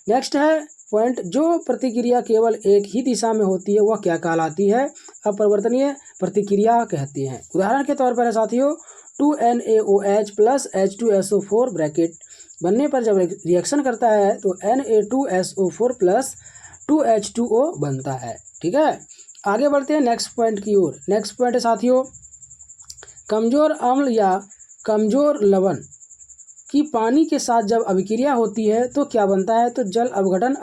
नेक्स्ट है पॉइंट, जो प्रतिक्रिया केवल एक ही दिशा में होती है वह क्या कहलाती है? अपरिवर्तनीय प्रतिक्रिया कहते हैं। उदाहरण के तौर पर है साथियों 2NaOH + H2SO4 ब्रैकेट बनने पर जब रिएक्शन करता है तो Na2SO4 + 2H2O बनता है। ठीक है। आगे बढ़ते हैं नेक्स्ट पॉइंट की ओर। नेक्स्ट पॉइंट है साथियों, कमजोर अम्ल या कमजोर लवण कि पानी के साथ जब अभिक्रिया होती है तो क्या बनता है? तो जल अपघटन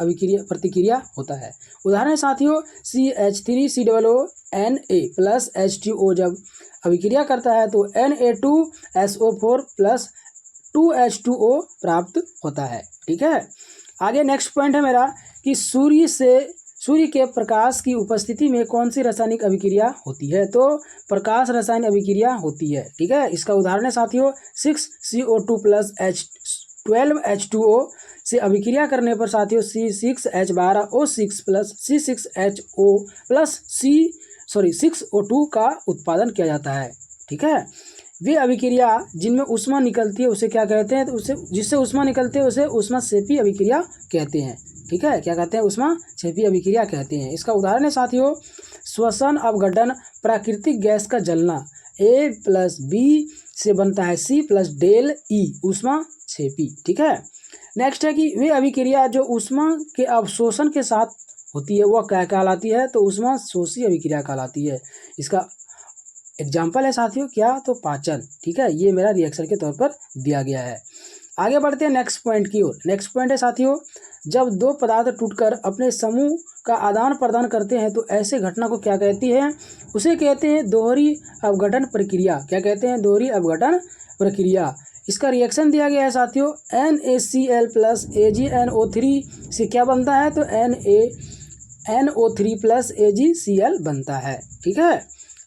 प्रतिक्रिया होता है। उदाहरण है साथियों CH3COO Na + H2O जब अभिक्रिया करता है तो Na2SO4 + 2H2O प्राप्त होता है। ठीक है। आगे नेक्स्ट पॉइंट है मेरा कि सूर्य के प्रकाश की उपस्थिति में कौन सी रासायनिक अभिक्रिया होती है? तो प्रकाश रासायनिक अभिक्रिया होती है। ठीक है। इसका उदाहरण है साथियों 6CO2 + 12H2O से अभिक्रिया करने पर साथियों C6H12O6 + C6HO + 6O2 का उत्पादन किया जाता है। ठीक है। वे अभिक्रिया जिनमें ऊष्मा निकलती है उसे क्या कहते हैं? तो उसे जिससे ऊष्मा निकलती है उसे ऊष्माक्षेपी अभिक्रिया कहते हैं। ठीक है। क्या कहते हैं? ऊष्माक्षेपी अभिक्रिया कहते हैं। इसका उदाहरण है साथियों श्वसन अपघटन, प्राकृतिक गैस का जलना A + B से बनता है C + ΔE ऊष्माक्षेपी। ठीक है। नेक्स्ट है कि वे अभिक्रिया जो ऊष्मा के अवशोषण के साथ होती है वह क्या कहलाती है? तो ऊष्माशोषी अभिक्रिया कहलाती है। इसका एग्जाम्पल है साथियों क्या? तो पाचन। ठीक है। ये मेरा रिएक्शन के तौर पर दिया गया है। आगे बढ़ते हैं नेक्स्ट पॉइंट की ओर। नेक्स्ट पॉइंट है साथियों, जब दो पदार्थ टूटकर अपने समूह का आदान प्रदान करते हैं तो ऐसे घटना को क्या कहती है? उसे कहते हैं दोहरी अपघटन प्रक्रिया। क्या कहते हैं? दोहरी अपघटन प्रक्रिया। इसका रिएक्शन दिया गया है साथियों NaCl + AgNO3 से क्या बनता है? तो NaNO3 + AgCl बनता है। ठीक है।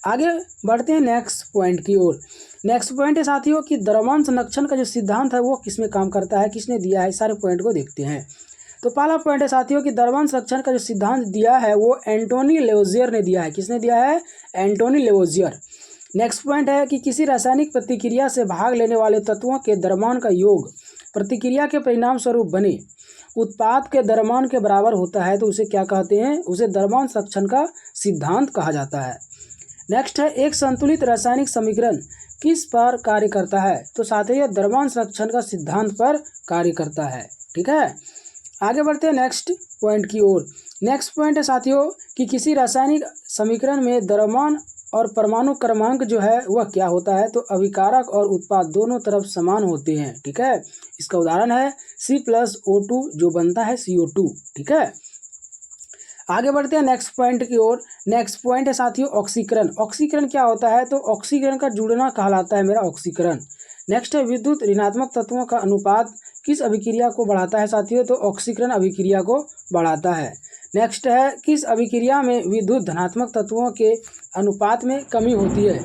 आगे बढ़ते हैं नेक्स्ट पॉइंट की ओर। नेक्स्ट पॉइंट है साथियों कि द्रव्यमान संरक्षण का जो सिद्धांत है वो किसमें काम करता है, किसने दिया है, सारे पॉइंट को देखते हैं। तो पहला पॉइंट है साथियों कि द्रव्यमान संरक्षण का जो सिद्धांत दिया है वो एंटोनी लेवोजियर ने दिया है। किसने दिया है? एंटोनी लेवोजियर। नेक्स्ट पॉइंट है कि किसी रासायनिक प्रतिक्रिया से भाग लेने वाले तत्वों के द्रव्यमान का योग प्रतिक्रिया के परिणाम स्वरूप बने उत्पाद के द्रव्यमान के बराबर होता है तो उसे क्या कहते हैं? उसे द्रव्यमान संरक्षण का सिद्धांत कहा जाता है। नेक्स्ट है एक संतुलित रासायनिक समीकरण किस पर कार्य करता है? तो साथियों यह द्रव्यमान संरक्षण का सिद्धांत पर कार्य करता है। ठीक है। आगे बढ़ते हैं नेक्स्ट पॉइंट की ओर। नेक्स्ट पॉइंट है साथियों कि किसी रासायनिक समीकरण में द्रव्यमान और परमाणु क्रमांक जो है वह क्या होता है? तो अभिकारक और उत्पाद दोनों तरफ समान होते हैं। ठीक है। इसका उदाहरण है C + O2 जो बनता है CO2। ठीक है। आगे बढ़ते हैं नेक्स्ट पॉइंट की ओर। नेक्स्ट पॉइंट है साथियों ऑक्सीकरण। ऑक्सीकरण क्या होता है? तो ऑक्सीकरण का जुड़ना कहलाता है मेरा ऑक्सीकरण। नेक्स्ट है विद्युत ऋणात्मक तत्वों का अनुपात किस अभिक्रिया को बढ़ाता है साथियों? तो ऑक्सीकरण अभिक्रिया को बढ़ाता है। नेक्स्ट है किस अभिक्रिया में विद्युत धनात्मक तत्वों के अनुपात में कमी होती है?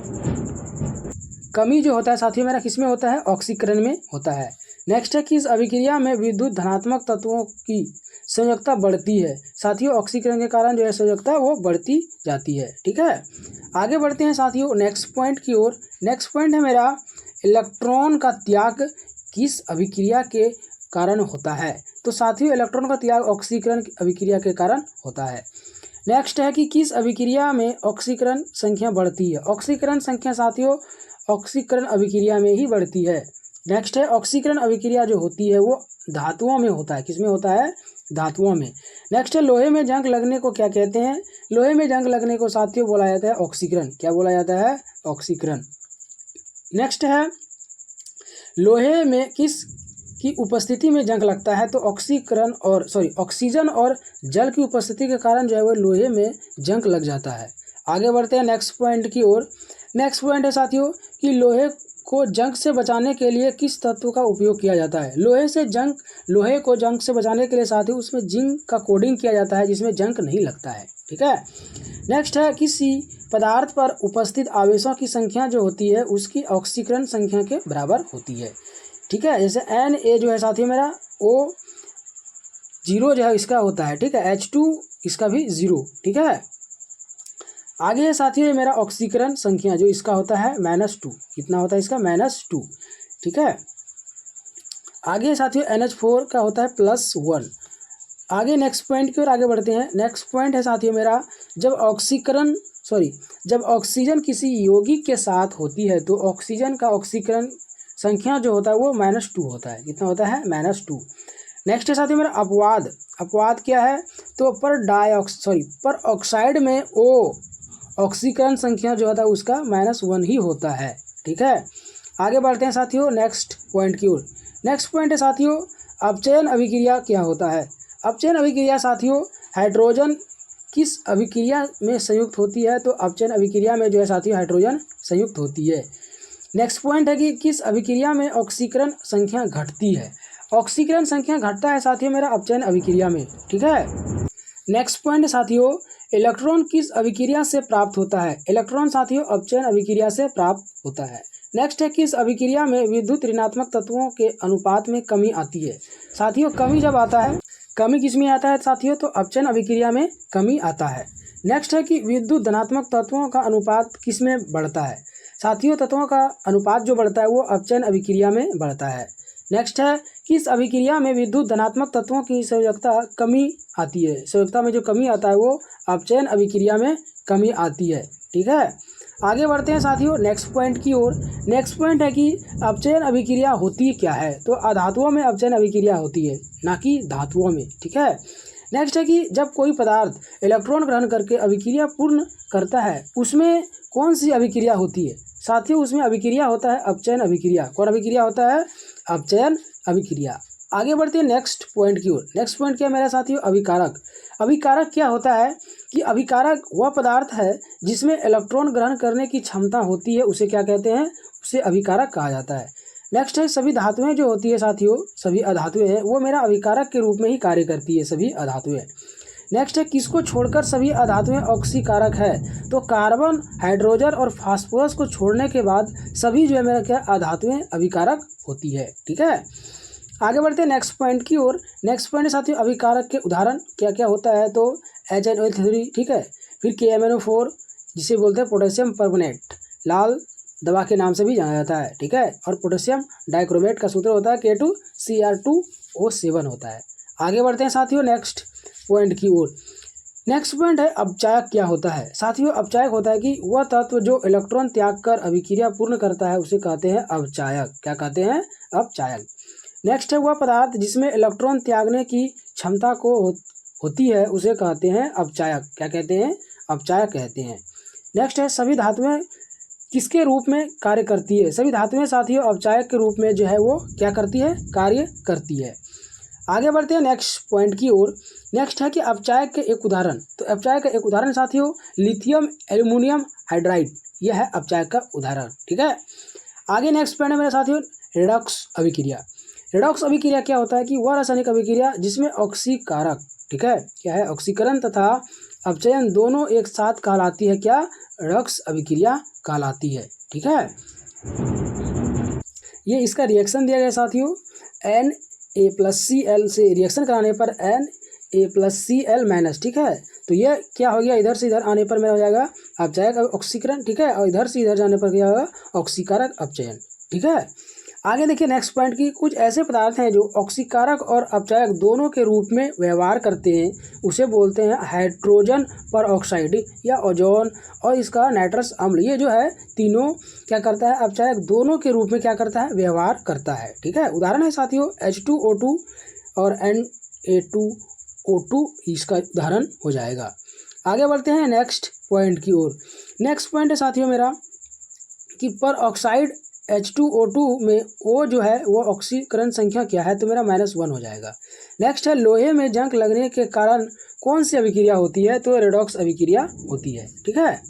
कमी जो होता है साथियों मेरा किसमें होता है? ऑक्सीकरण में होता है। नेक्स्ट है किस अभिक्रिया में विद्युत धनात्मक तत्वों की संयोजकता बढ़ती है? साथियों ऑक्सीकरण के कारण जो है संयोजकता वो बढ़ती जाती है। ठीक है। आगे बढ़ते हैं साथियों नेक्स्ट पॉइंट की ओर। नेक्स्ट पॉइंट है मेरा इलेक्ट्रॉन का त्याग किस अभिक्रिया के कारण होता है? तो साथियों इलेक्ट्रॉन का त्याग ऑक्सीकरण अभिक्रिया के कारण होता है। नेक्स्ट है कि किस अभिक्रिया में ऑक्सीकरण संख्या बढ़ती है? ऑक्सीकरण संख्या साथियों ऑक्सीकरण अभिक्रिया में ही बढ़ती है। नेक्स्ट है ऑक्सीकरण अभिक्रिया जो होती है वो धातुओं में होता है। किसमें होता है? धातुओं में। नेक्स्ट है लोहे में जंग लगने को क्या कहते हैं? लोहे में जंग लगने को साथियों बोला जाता है ऑक्सीकरण। क्या बोला जाता है? ऑक्सीकरण। नेक्स्ट है लोहे में किस की उपस्थिति में जंग लगता है? तो ऑक्सीजन और जल की उपस्थिति के कारण जो है वो लोहे में जंग लग जाता है। आगे बढ़ते हैं नेक्स्ट पॉइंट की ओर। नेक्स्ट पॉइंट है साथियों कि लोहे को जंग से बचाने के लिए किस तत्व का उपयोग किया जाता है? लोहे को जंग से बचाने के लिए साथियों उसमें जिंक का कोडिंग किया जाता है जिसमें जंग नहीं लगता है। ठीक है। नेक्स्ट है किसी पदार्थ पर उपस्थित आवेशों की संख्या जो होती है उसकी ऑक्सीकरण संख्या के बराबर होती है। ठीक है। जैसे Na जो है साथियों मेरा O जीरो जो है इसका होता है, ठीक है। H2 इसका भी जीरो, ठीक है। आगे है साथियों ये मेरा ऑक्सीकरण संख्या जो इसका होता है -2, कितना होता है इसका -2, ठीक है। आगे साथियों NH4 का होता है +1। आगे नेक्स्ट पॉइंट की ओर आगे बढ़ते हैं। नेक्स्ट पॉइंट है साथियों मेरा जब ऑक्सीजन किसी यौगिक के साथ होती है तो ऑक्सीजन का ऑक्सीकरण संख्या जो होता है वो -2 होता है, कितना होता है -2। नेक्स्ट है साथियों मेरा अपवाद। अपवाद क्या है तो पर ऑक्साइड में O ऑक्सीकरण संख्या जो होता है उसका -1 ही होता है, ठीक है। आगे बढ़ते हैं साथियों नेक्स्ट पॉइंट की ओर। नेक्स्ट पॉइंट है साथियों अपचयन अभिक्रिया क्या होता है। अपचयन अभिक्रिया साथियों हाइड्रोजन किस अभिक्रिया में संयुक्त होती है, तो अपचयन अभिक्रिया में जो है साथियों हाइड्रोजन संयुक्त होती है। नेक्स्ट पॉइंट है कि किस अभिक्रिया में ऑक्सीकरण संख्या घटती है। ऑक्सीकरण संख्या घटता है साथियों मेरा अपचयन अभिक्रिया में, ठीक है। नेक्स्ट पॉइंट साथियों इलेक्ट्रॉन किस अभिक्रिया से प्राप्त होता है। इलेक्ट्रॉन साथियों अपचयन अभिक्रिया से प्राप्त होता है। नेक्स्ट है किस अभिक्रिया में विद्युत ऋणात्मक तत्वों के अनुपात में कमी आती है। साथियों कमी जब आता है, कमी किस में आता है साथियों, तो अपचयन अभिक्रिया में कमी आता है। नेक्स्ट है कि विद्युत धनात्मक तत्वों का अनुपात किस में बढ़ता है। साथियों तत्वों का अनुपात जो बढ़ता है वो अपचयन अभिक्रिया में बढ़ता है। नेक्स्ट है किस अभिक्रिया में विद्युत धनात्मक तत्वों की संयोजकता कमी आती है। संयोजकता में जो कमी आता है वो अपचयन अभिक्रिया में कमी आती है, ठीक है। आगे बढ़ते हैं साथियों नेक्स्ट पॉइंट की ओर। नेक्स्ट पॉइंट है कि अपचयन अभिक्रिया होती क्या है, तो अधातुओं में अपचयन अभिक्रिया होती है, ना कि धातुओं में, ठीक है। नेक्स्ट है कि जब कोई पदार्थ इलेक्ट्रॉन ग्रहण करके अभिक्रिया पूर्ण करता है उसमें कौन सी अभिक्रिया होती है। साथियों उसमें अभिक्रिया होता है अपचयन अभिक्रिया। कौन अभिक्रिया होता है, अपचयन अभिक्रिया। आगे बढ़ते हैं नेक्स्ट पॉइंट की ओर। नेक्स्ट पॉइंट क्या है मेरा साथियों, अभिकारक। अभिकारक क्या होता है कि अभिकारक वह पदार्थ है जिसमें इलेक्ट्रॉन ग्रहण करने की क्षमता होती है, उसे क्या कहते हैं, उसे अभिकारक कहा जाता है। नेक्स्ट है सभी धातुएं जो होती है साथियों, सभी अधातुएं हैं वो मेरा अभिकारक के रूप में ही कार्य करती है, सभी अधातुएं। नेक्स्ट है किसको छोड़कर सभी अधातुएं ऑक्सीकारक है, तो कार्बन, हाइड्रोजन और फास्फोरस को छोड़ने के बाद सभी जो है मेरा क्या अधातुएं अभिकारक होती है, ठीक है। आगे बढ़ते हैं नेक्स्ट पॉइंट की ओर। नेक्स्ट पॉइंट साथियों अभिकारक के उदाहरण क्या क्या होता है, तो HNO3, ठीक है। फिर KMNO4 जिसे बोलते हैं पोटेशियम परमनेट, लाल दवा के नाम से भी जाना जाता है, ठीक है। और पोटेशियम डाइक्रोमेट का सूत्र होता है K2Cr2O7 होता है। आगे बढ़ते हैं साथियों नेक्स्ट पॉइंट की ओर। नेक्स्ट पॉइंट है अपचायक क्या होता है। साथियों अपचायक होता है कि वह तत्व जो इलेक्ट्रॉन त्याग कर अभिक्रिया पूर्ण करता है उसे कहते हैं अपचायक। क्या कहते हैं, अपचायक। नेक्स्ट है वह पदार्थ जिसमें इलेक्ट्रॉन त्यागने की क्षमता को होती है उसे कहते हैं अपचायक। क्या कहते हैं, अपचायक कहते हैं। नेक्स्ट है सभी धातुएं किसके रूप में कार्य करती है। सभी धातुएं साथियों अपचायक के रूप में जो है वो क्या करती है, कार्य करती है। आगे बढ़ते हैं नेक्स्ट पॉइंट की ओर। नेक्स्ट है कि अपचायक के एक उदाहरण, तो अपचायक का एक उदाहरण साथियों लिथियम एल्यूमिनियम हाइड्राइड, यह है अपचायक का उदाहरण, ठीक है। आगे नेक्स्ट पॉइंट है मेरे साथियों रिडॉक्स अभिक्रिया। रिडॉक्स अभिक्रिया क्या होता है कि वह रासायनिक अभिक्रिया जिसमें ऑक्सीकारक, ठीक है, क्या है, ऑक्सीकरण तथा अपचयन दोनों एक साथ कहलाती है, क्या, रिडॉक्स अभिक्रिया कहलाती है, ठीक है। ये इसका रिएक्शन दिया गया साथियों Na+Cl से रिएक्शन कराने पर Na+Cl-, ठीक है। तो ये क्या हो गया, इधर से इधर आने पर मेरा हो जाएगा अपचायक ऑक्सीकरण, ठीक है, और इधर से इधर जाने पर क्या होगा, ऑक्सीकारक अपचयन, ठीक है। आगे देखिए नेक्स्ट पॉइंट की कुछ ऐसे पदार्थ हैं जो ऑक्सीकारक और अपचायक दोनों के रूप में व्यवहार करते हैं, उसे बोलते हैं हाइड्रोजन पर ऑक्साइड या ओजोन और इसका नाइट्रस अम्ल। ये जो है तीनों क्या करता है, अपचायक दोनों के रूप में क्या करता है, व्यवहार करता है, ठीक है। उदाहरण है साथियों H2O2 और Na2O2, इसका उदाहरण हो जाएगा। आगे बढ़ते हैं नेक्स्ट पॉइंट की ओर। नेक्स्ट पॉइंट है साथियों मेरा कि पर ऑक्साइड H2O2 में O जो है वो ऑक्सीकरण संख्या क्या है, तो मेरा -1 हो जाएगा। नेक्स्ट है लोहे में जंग लगने के कारण कौन सी अभिक्रिया होती है, तो रेडॉक्स अभिक्रिया होती है, ठीक है।